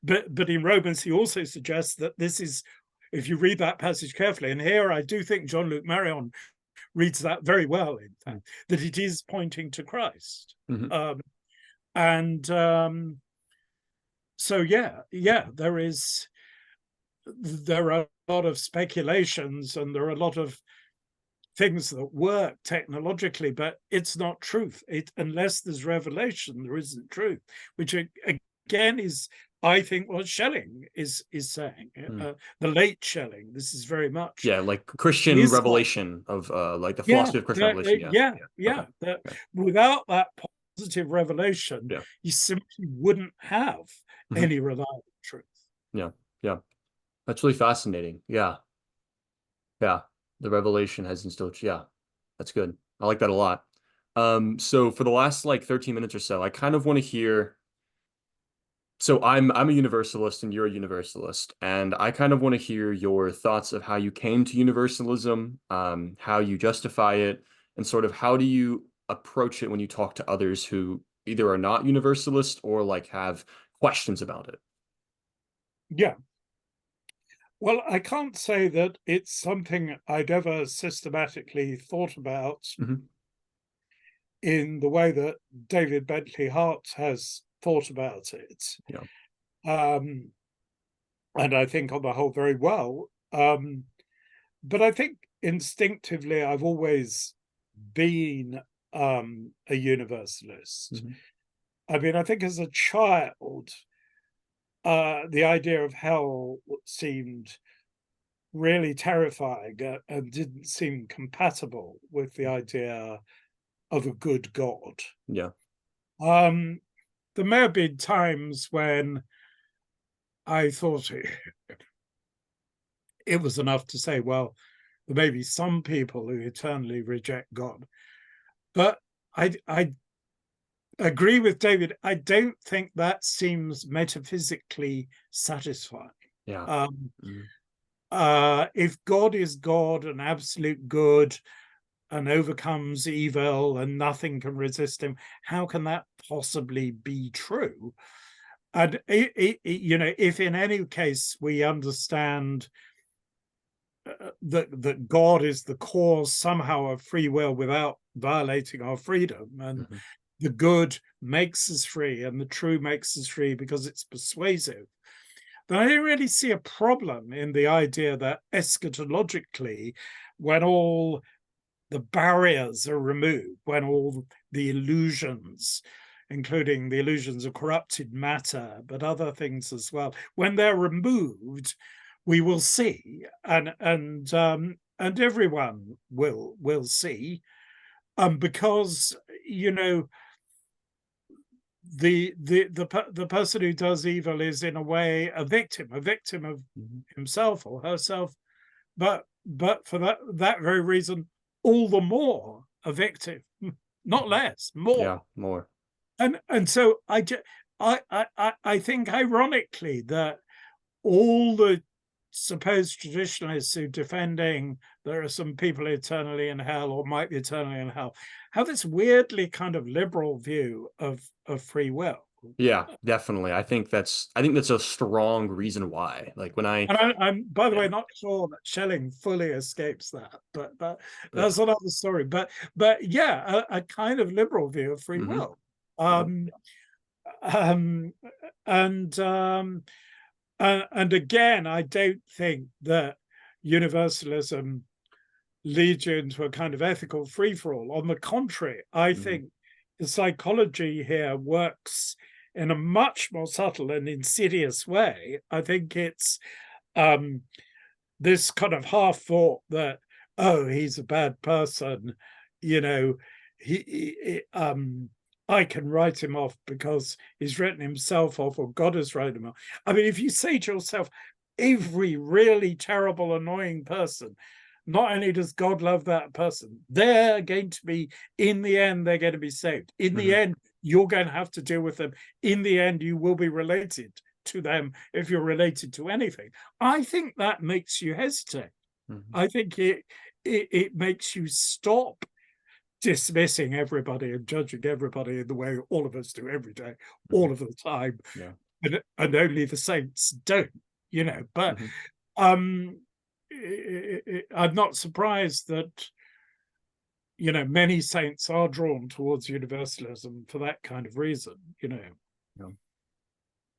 But in Romans, he also suggests that this is, if you read that passage carefully, and here I do think Jean-Luc Marion reads that very well, in fact, that it is pointing to Christ. Hmm. And so, there are a lot of speculations, and there are a lot of things that work technologically, but it's not truth. Unless there's revelation, there isn't truth, which again is, I think, what Schelling is saying. Mm. The late Schelling. This is very much Yeah, like Christian is not. revelation of like the philosophy of Christian revelation. Yeah. Yeah. Okay. Without that positive revelation, Yeah. you simply wouldn't have Hmm. any reliable truth. Yeah. Yeah. That's really fascinating. Yeah. Yeah. The revelation has instilled. Yeah. That's good. I like that a lot. So for the last like 13 minutes or so, I kind of want to hear. So I'm a universalist and you're a universalist, and I kind of want to hear your thoughts of how you came to universalism, how you justify it, and sort of how do you approach it when you talk to others who either are not universalist or like have questions about it. Yeah. Well, I can't say that it's something I'd ever systematically thought about Hmm. in the way that David Bentley Hart has thought about it. Yeah. Um, and I think on the whole very well. But I think instinctively I've always been a universalist. Hmm. I mean, I think as a child, the idea of hell seemed really terrifying, and didn't seem compatible with the idea of a good God. Yeah. Um, there may have been times when I thought it was enough to say, well, there may be some people who eternally reject God. But I agree with David. I don't think that seems metaphysically satisfying. Yeah. Um, Hmm. if God is God and absolute good and overcomes evil and nothing can resist him, how can that possibly be true? And if in any case we understand that God is the cause somehow of free will without violating our freedom, and Hmm. the good makes us free and the true makes us free because it's persuasive, then I don't really see a problem in the idea that eschatologically, when all the barriers are removed, when all the illusions, including the illusions of corrupted matter, but other things as well, when they're removed, we will see, and everyone will see, because the person who does evil is in a way a victim of Hmm. himself or herself, but for that very reason, all the more a victim, not less, Yeah. more. More. And so I think ironically that all the supposed traditionalists who defending there are some people eternally in hell or might be eternally in hell have this weirdly kind of liberal view of free will. Yeah, definitely. I think that's a strong reason why. Like when I And I'm, by the yeah. way, not sure that Schelling fully escapes that, but Yeah. that's another story. But yeah, a kind of liberal view of free Hmm. will. Yeah. Um, um, and again, I don't think that universalism leads you into a kind of ethical free-for-all. On the contrary, I Hmm. think the psychology here works in a much more subtle and insidious way. I think it's um, this kind of half thought that, oh, he's a bad person, you know, I can write him off because he's written himself off, or God has written him off. I mean, if you say to yourself, every really terrible, annoying person, not only does God love that person, they're going to be, in the end, they're going to be saved. In the end, you're going to have to deal with them. In the end, you will be related to them if you're related to anything. I think that makes you hesitate. I think it makes you stop dismissing everybody and judging everybody in the way all of us do every day, all of the time. Yeah. And only the saints don't, you know. But I'm not surprised that, you know, many saints are drawn towards universalism for that kind of reason, you know.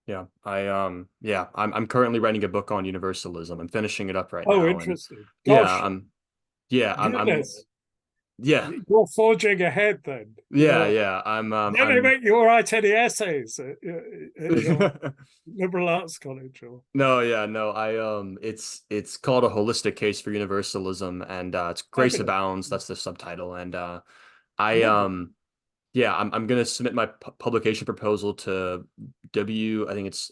Yeah. I'm currently writing a book on universalism. I'm finishing it up right Oh, now. And interesting. Gosh, I'm goodness. yeah. You're forging ahead then. Yeah. Then they I'm make you write any essays at your liberal arts college, or No, yeah, no. It's called A Holistic Case for Universalism, and it's Grace fabulous. Abounds. That's the subtitle. And I Lovely. yeah, I'm gonna submit my publication proposal to I think it's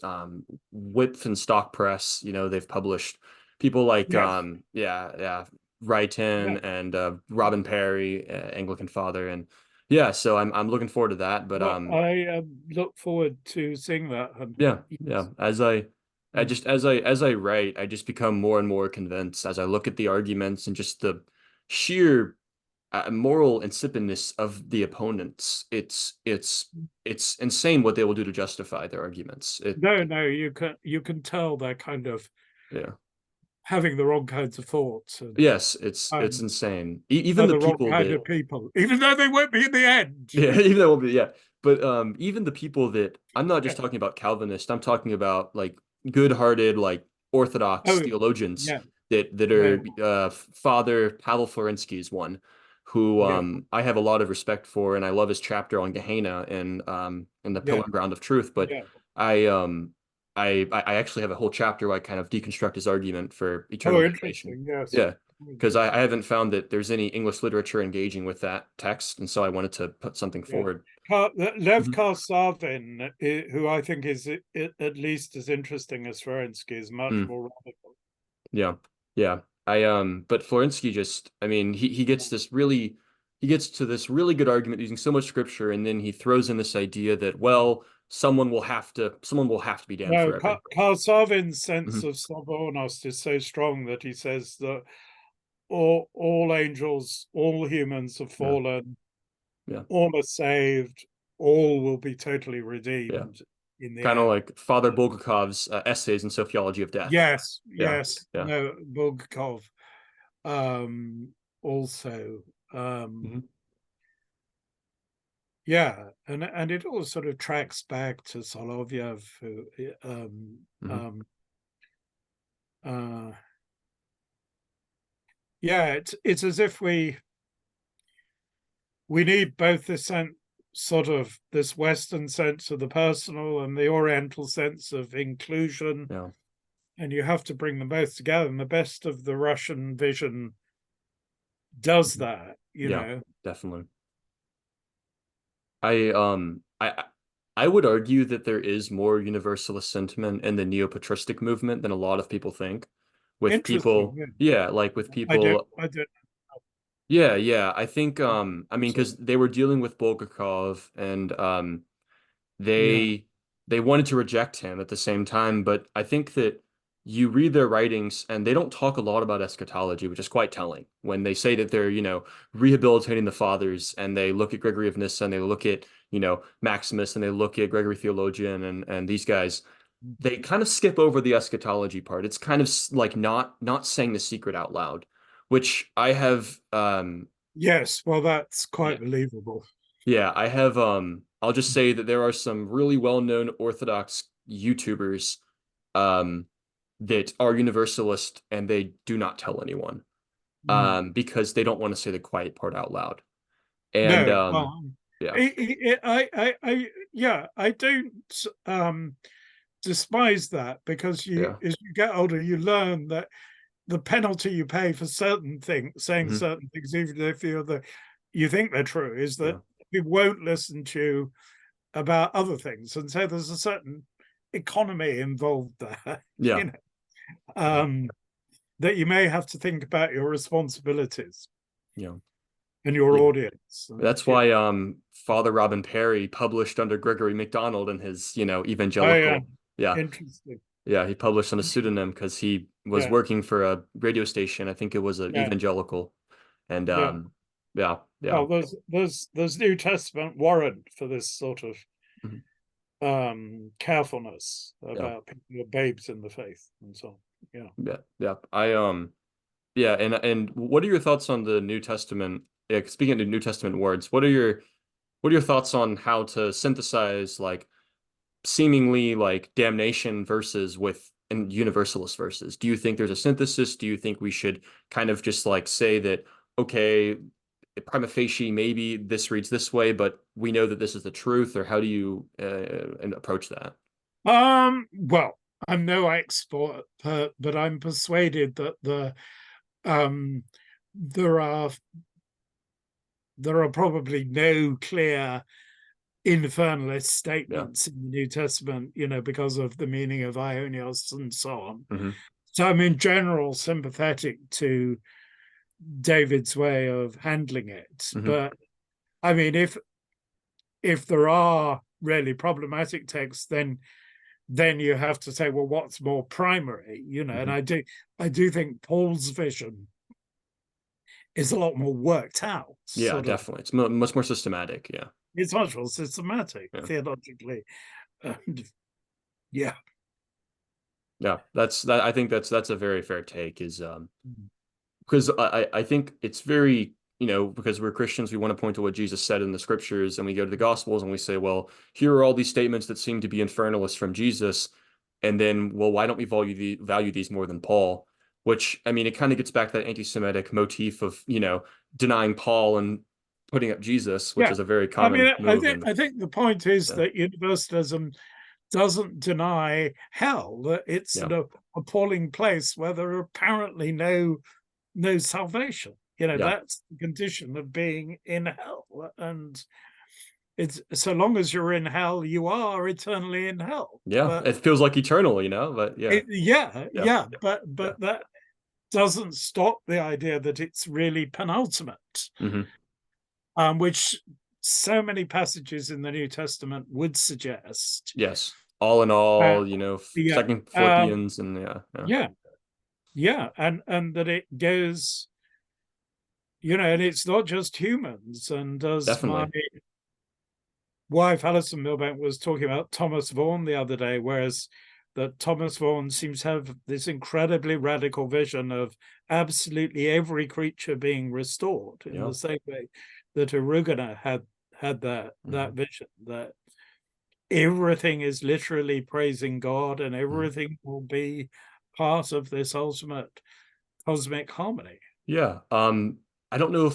Width and Stock Press. You know, they've published people like Yes. Wrighton Yeah. and Robin Perry, Anglican father, and yeah, so I'm looking forward to that. But Well, I look forward to seeing that. yeah. Yes. As I write, I just become more and more convinced as I look at the arguments and just the sheer moral insipidness of the opponents. It's insane what they will do to justify their arguments. No, you can tell they're kind of Yeah. having the wrong kinds of thoughts, and Yes, it's um, insane. Even are the the wrong people kind that of people, even though they won't be in the end. yeah, even though it won't be yeah. But even the people that I'm not Yeah. just talking about Calvinist, I'm talking about like good-hearted, like Orthodox Oh, theologians yeah, that yeah, are Father Pavel Florensky is one who yeah, I have a lot of respect for, and I love his chapter on Gehenna and the yeah, Pillar Ground of Truth. But yeah. I I actually have a whole chapter where I kind of deconstruct his argument for eternal Oh, damnation. interesting. Yes. Yeah, because I haven't found that there's any English literature engaging with that text, and so I wanted to put something Yeah. forward. Lev Mhm. Karsavin, who I think is at least as interesting as Ferensky, is much Mm, more radical. yeah, yeah. But Florensky just, I mean, he gets to this really good argument using so much scripture, and then he throws in this idea that, well, someone will have to be damned No, forever. Karsavin's sense Hmm. of Sobornost is so strong that he says that all angels, all humans have Yeah, fallen, yeah, all are saved, all will be totally yeah. redeemed in the Kind of end. like Father Bulgakov's essays in sophiology of death. Yes, Yeah, yes. yeah. No, Bulgakov also. Hmm. Yeah, and it all sort of tracks back to Solovyev, who Hmm. um uh yeah, it's as if we need both this sense, sort of this Western sense of the personal and the Oriental sense of inclusion, Yeah, and you have to bring them both together. And the best of the Russian vision does mhm. that, you Yeah, know. definitely. I um I would argue that there is more universalist sentiment in the neo-patristic movement than a lot of people think. With Interesting. people, Yeah. yeah, like with people, I don't yeah. I think I mean also. because they were dealing with Bulgakov and Yeah. they they wanted to reject him at the same time, but I think that you read their writings and they don't talk a lot about eschatology, which is quite telling. When they say that they're, rehabilitating the fathers and they look at Gregory of Nyssa and they look at, Maximus and they look at Gregory Theologian and these guys, they kind of skip over the eschatology part. It's kind of like not saying the secret out loud, which I have Yes, well, that's yeah. quite believable. Yeah, I have I'll just say that there are some really well-known Orthodox YouTubers um that are universalist and they do not tell anyone Mm. because they don't want to say the quiet part out loud. And No, well, yeah. yeah, I don't despise that, because you, Yeah. as you get older, you learn that the penalty you pay for certain things, saying Hmm. certain things, even if you think they're true, is that Yeah. people won't listen to you about other things, and so there's a certain economy involved there, Yeah. you know, Yeah. that you may have to think about your responsibilities Yeah. and your Yeah. audience, and That's why Father Robin Perry published under Gregory MacDonald in his, oh yeah, evangelical. Yeah. interesting, Yeah, he published on a pseudonym because he was yeah, working for a radio station. I think it was an yeah, evangelical. And yeah. yeah, yeah. Well, there's New Testament warrant for this sort of Mhm. carefulness Yeah. about people who are babes in the faith and so on. Yeah. Yeah. Yeah. Yeah, and what are your thoughts on the New Testament? Yeah, speaking of New Testament words, what are your thoughts on how to synthesize like seemingly like damnation verses with and universalist verses? Do you think there's a synthesis? Do you think we should kind of just like say that, okay, prima facie, maybe this reads this way, but we know that this is the truth, or how do you approach that? Well, I'm no expert, but I'm persuaded that um there are probably no clear infernalist Yeah. statements in the New Testament, because of the meaning of Ionios and so on. Hmm. So I'm in general sympathetic to David's way of handling it. Hmm. But I mean, if there are really problematic texts, then you have to say, well, what's more primary, and Hmm. I do think Paul's vision is a lot more worked out, Yeah, sort of. definitely. It's much more systematic. Yeah. It's much more systematic Yeah. theologically, and yeah. Yeah. I think that's a very fair take is because I think it's very, because we're Christians, we want to point to what Jesus said in the scriptures, and we go to the Gospels and we say, well, here are all these statements that seem to be infernalists from Jesus, and then, well, why don't we value these more than Paul? Which, I mean, it kind of gets back to that anti-Semitic motif of, denying Paul and putting up Jesus, which Yeah, is a very I mean, common I move. think And I think the point is yeah, that universalism doesn't deny hell, that it's yeah, an appalling place where there are apparently no salvation. yeah, That's the condition of being in hell, and it's so long as you're in hell, you are eternally in hell. yeah. But It feels like eternal, but yeah, yeah, yeah, yeah, but yeah. that doesn't stop the idea that it's really penultimate, Hmm. which so many passages in the New Testament would suggest. Yes. All in Uh, all, yeah, Second Philippians, and yeah, yeah, yeah, yeah, and that it goes, and it's not just humans. And as my definitely. wife Alison Milbank was talking about Thomas Vaughan the other day, whereas that Thomas Vaughan seems to have this incredibly radical vision of absolutely every creature being restored in Yeah. the same way that Erugena had that Hmm. vision, that everything is literally praising God and Hmm. everything will be part of this ultimate cosmic harmony. Yeah. I don't know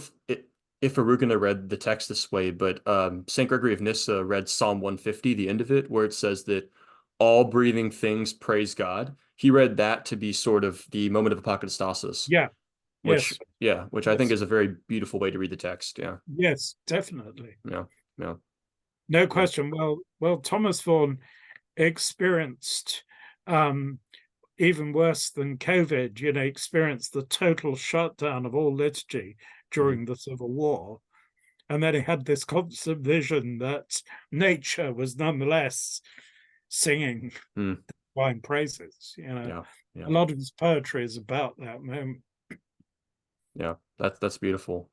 if Arugula read the text this way, but Saint Gregory of Nyssa read Psalm 150, the end of it, where it says that all breathing things praise God. He read that to be sort of the moment of apocalyptic, Yeah, which yes, yeah, which I think yes, is a very beautiful way to read the text. Yeah. yes, definitely. Yeah. Yeah. No Yeah. question. Well, Thomas Vaughan experienced um, even worse than COVID, experienced the total shutdown of all liturgy Hmm. during the Civil War. And then he had this constant vision that nature was nonetheless singing Mm. divine praises. Yeah. A Yeah. lot of his poetry is about that moment. Yeah. That's beautiful.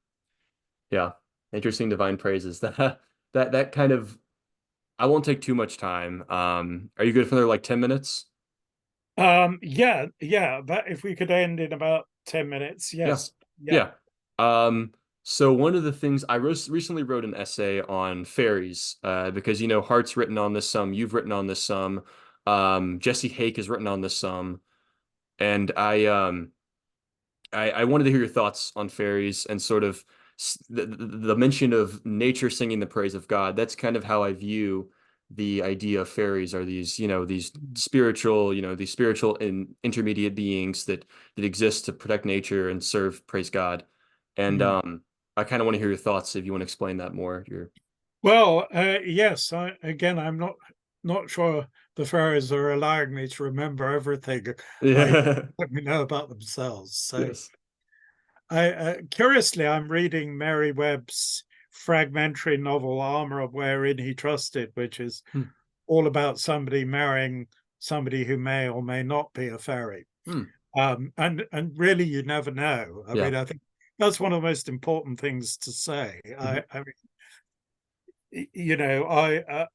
Yeah. Interesting divine praises. That kind of I won't take too much time. Are you good for another like 10 minutes? Yeah, yeah. But if we could end in about 10 minutes, Yeah. yes. Yeah. Yeah. Um, so one of the things I recently wrote an essay on fairies, because Hart's written on this some, you've written on this some, Jesse Hake has written on this some, and I wanted to hear your thoughts on fairies and sort of the mention of nature singing the praise of God. That's kind of how I view the idea of fairies are these, these spiritual, these spiritual and intermediate beings that exist to protect nature and serve, praise God. And Mm. I kind of want to hear your thoughts if you want to explain that more. Well, yes. I'm not sure the fairies are allowing me to remember everything I Yeah. let me know about themselves. So, Yes. curiously, I'm reading Mary Webb's fragmentary novel "Armor Wherein He Trusted," which is Hmm. all about somebody marrying somebody who may or may not be a fairy. Hmm. And really, you never know. I Yeah. mean, I think that's one of the most important things to say. Hmm. I mean,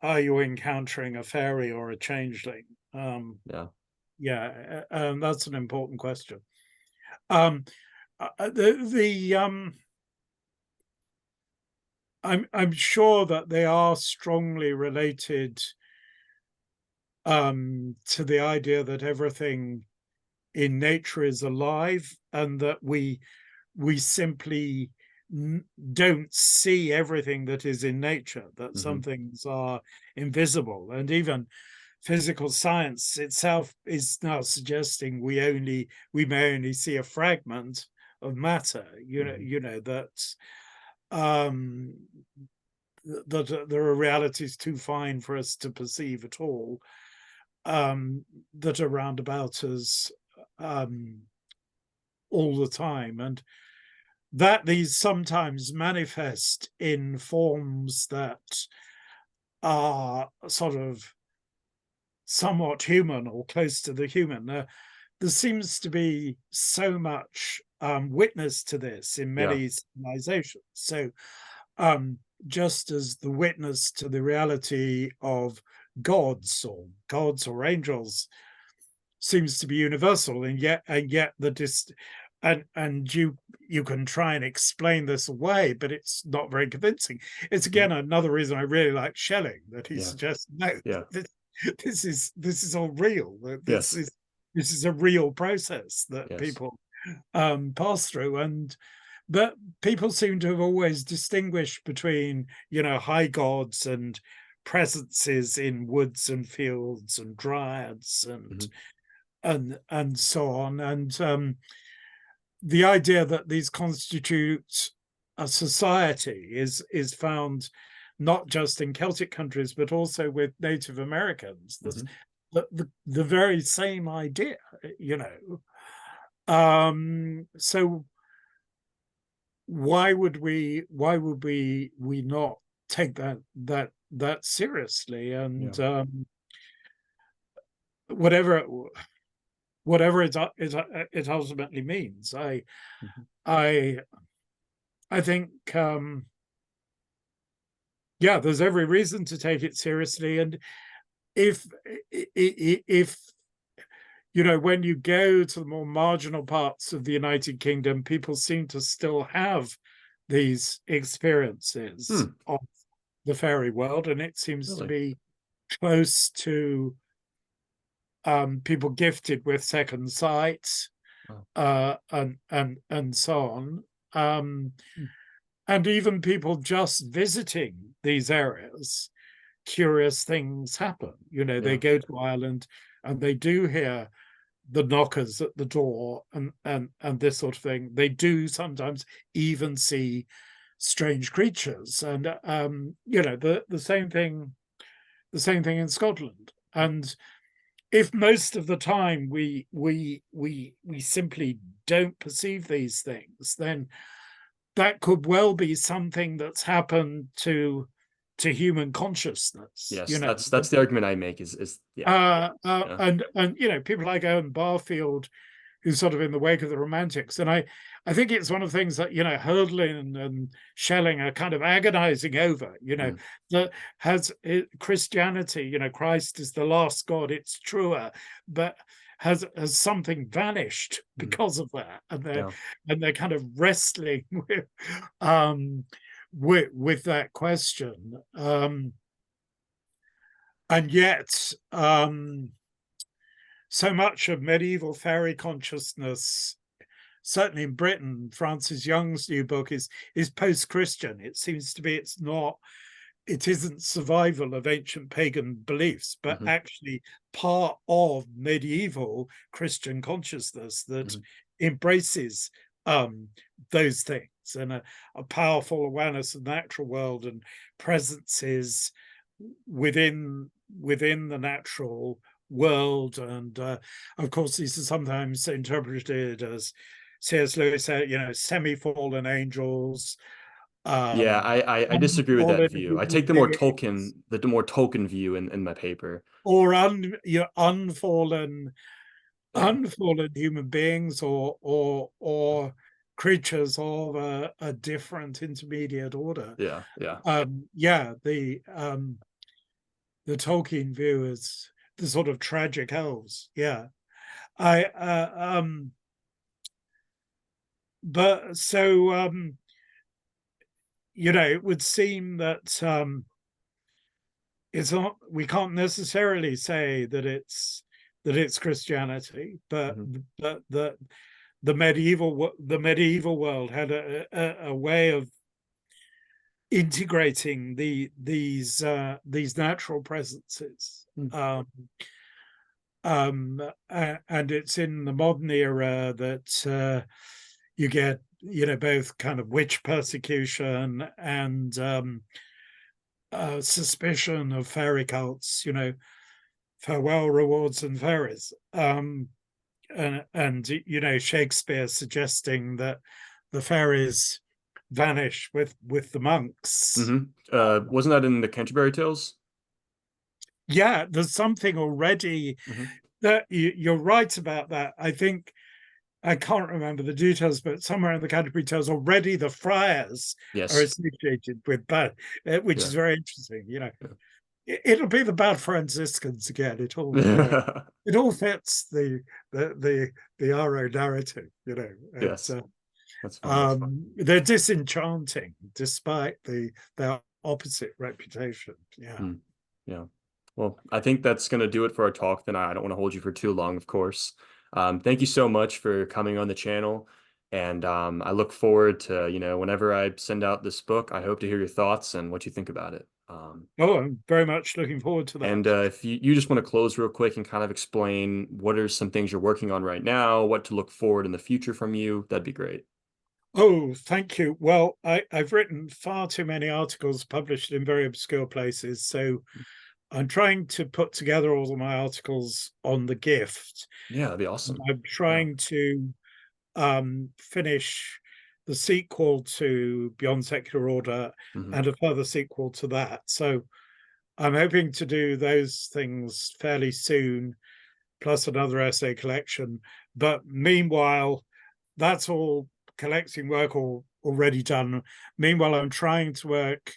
are you encountering a fairy or a changeling? Yeah. Yeah, that's an important question. Um, the I'm sure that they are strongly related to the idea that everything in nature is alive, and that we simply don't see everything that is in nature, that Hmm. some things are invisible. And even physical science itself is now suggesting we may only see a fragment of matter, Hmm. that um there are realities too fine for us to perceive at all, that are round about us um all the time, and that these sometimes manifest in forms that are sort of somewhat human or close to the human. There seems to be so much witness to this in Yeah. many civilizations. So, um, just as the witness to the reality of gods or angels seems to be universal, and yet and you can try and explain this away, but it's not very convincing. It's Mhm. again another reason I really like Schelling, that he Yeah. suggests no, Yeah. this is all real. This Yes. is this is a real process that Yes. people pass through, and but people seem to have always distinguished between high gods and presences in woods and fields and dryads Hmm. and so on, and the idea that these constitute a society is found not just in Celtic countries but also with Native Americans. That's Hmm. the very same idea, so why would we not take that seriously, Yeah. and whatever it ultimately means. Hmm. I I think yeah, there's every reason to take it seriously. And if if when you go to the more marginal parts of the United Kingdom, people seem to still have these experiences Hmm. of the fairy world, and it seems to Really? be close to people gifted with second sight, Wow. and so on. Um, Hmm. and even people just visiting these areas, curious things happen. They Yeah. go to Ireland and they do hear the knockers at the door, and this sort of thing. They do sometimes even see strange creatures, and the same thing in Scotland. And if most of the time we simply don't perceive these things, then that could well be something that's happened to human consciousness. Yes. That's the argument I make is yeah. Yeah. And people like Owen Barfield, who's sort of in the wake of the Romantics, and I think it's one of the things that Hölderlin and Schelling are kind of agonizing over. Mm. That has Christianity. Christ is the last God. It's truer, but has something vanished Mm. because of that, and they're Yeah. and they're kind of wrestling um, with that question. And yet, so much of medieval fairy consciousness, certainly in Britain, Francis Young's new book is post-Christian. It seems to be it's not it isn't survival of ancient pagan beliefs, but Hmm. actually part of medieval Christian consciousness that Hmm. embraces those things, and a powerful awareness of the natural world and presences within the natural world. And of course, these are sometimes interpreted as C.S. Lewis said, semi-fallen angels, Yeah, um, I disagree with that unfallen view. I human take beings, the more token view in my paper. or unfallen human beings, or creatures of a different intermediate order. Yeah, yeah. Yeah, the Tolkien view is the sort of tragic elves. Yeah, I but so it would seem that it's not, we can't necessarily say that it's Christianity, but Hmm. the medieval world had a way of integrating these natural presences. And it's in the modern era that you get both kind of witch persecution and suspicion of fairy cults, farewell rewards and fairies, and Shakespeare suggesting that the fairies vanish with the monks. Hmm. Wasn't that in the Canterbury Tales? Yeah, there's something already Hmm. that you're right about that. I think I can't remember the details, but somewhere in the Canterbury Tales already the friars are Yes. associated with bad, which Yeah. is very interesting. It'll be the bad Franciscans again. Yeah. It all fits the RO narrative. Yes. That's funny. They're disenchanting despite their opposite reputation. Yeah. Hmm. Yeah. Well, I think that's going to do it for our talk. Then I don't want to hold you for too long, of course. Thank you so much for coming on the channel. And I look forward to, whenever I send out this book, I hope to hear your thoughts and what you think about it. Oh, I'm very much looking forward to And that. if you just want to close real quick and kind of explain what are some things you're working on right now, what to look forward in the future from you, that'd be great. Oh, thank you. Well, I've written far too many articles published in very obscure places, so I'm trying to put together all of my articles on the gift. Yeah, that'd be awesome. I'm Yeah. trying to finish the sequel to Beyond Secular Order Hmm. and a further sequel to that. So I'm hoping to do those things fairly soon, plus another essay collection. But meanwhile, that's all collecting work already done. Meanwhile, I'm trying to work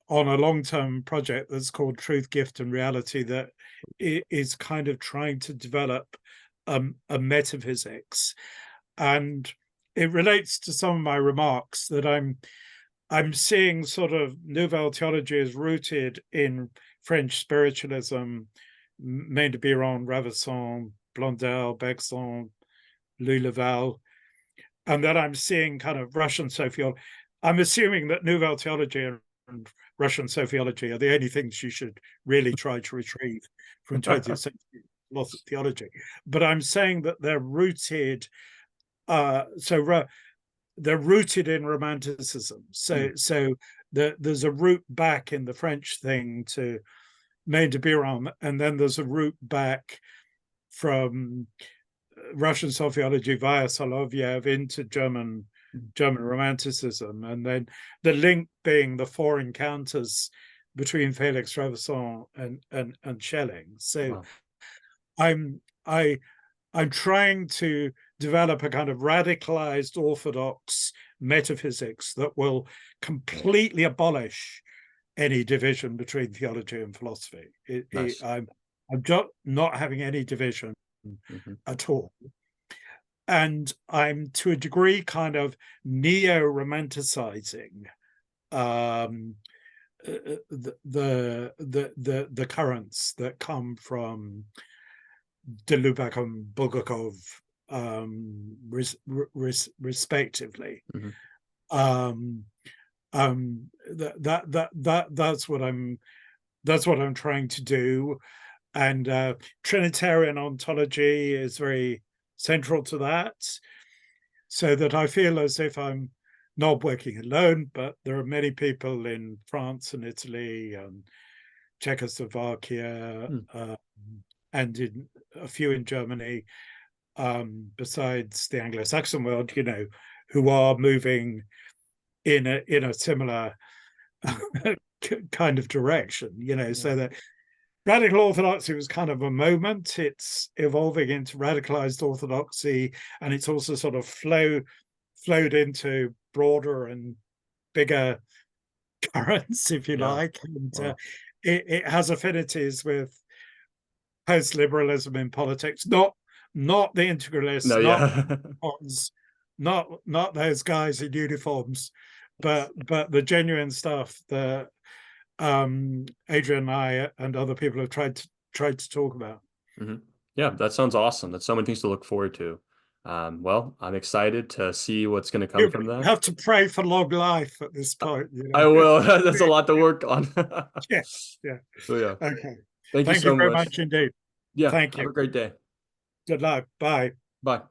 on a long-term project that's called Truth, Gift, and Reality, that is kind of trying to develop a metaphysics. And it relates to some of my remarks that I'm seeing sort of Nouvelle Theology is rooted in French spiritualism, Maine de Biron, Ravissant, Blondel, Bergson, Louis Leval, and then I'm seeing kind of Russian sophiology. I'm assuming that Nouvelle Theology and Russian sophiology are the only things you should really try to retrieve from 20th century theology. But I'm saying that they're rooted, they're rooted in Romanticism. Mm. So there's a root back in the French thing to Maine de Biron, and then there's a root back from Russian sophiology via Soloviev into German Romanticism, and then the link being the four encounters between Felix Ravissant and Schelling. So Wow. I'm I I'm trying to develop a kind of radicalized orthodox metaphysics that will completely abolish any division between theology and philosophy. Nice. I'm just not having any division Hmm. at all. And I'm to a degree kind of neo-romanticizing um, the currents that come from de Lubac and Bulgakov, respectively. Hmm. Um, that's what I'm trying to do. And Trinitarian ontology is very central to that, so that I feel as if I'm not working alone, but there are many people in France and Italy and Czechoslovakia, and in a few in Germany, besides the Anglo-Saxon world, who are moving in a similar kind of direction, so that radical orthodoxy was kind of a moment. It's evolving into radicalized orthodoxy, and it's also sort of flowed into broader and bigger currents, if you like. And Wow. it has affinities with post-liberalism in politics, not the integralists, No, not yeah. not those guys in uniforms, but the genuine stuff that Adrian and I and other people have tried to talk about. Yeah, that sounds awesome. That's so many things to look forward to. Well, I'm excited to see what's going to come You from that. have to pray for long life at this point, I will. That's a lot to work on. Yeah, yeah. So yeah, Okay. thank you Thank you so very much. much indeed. Yeah, Thank have you. a great day. Good luck. Bye. Bye.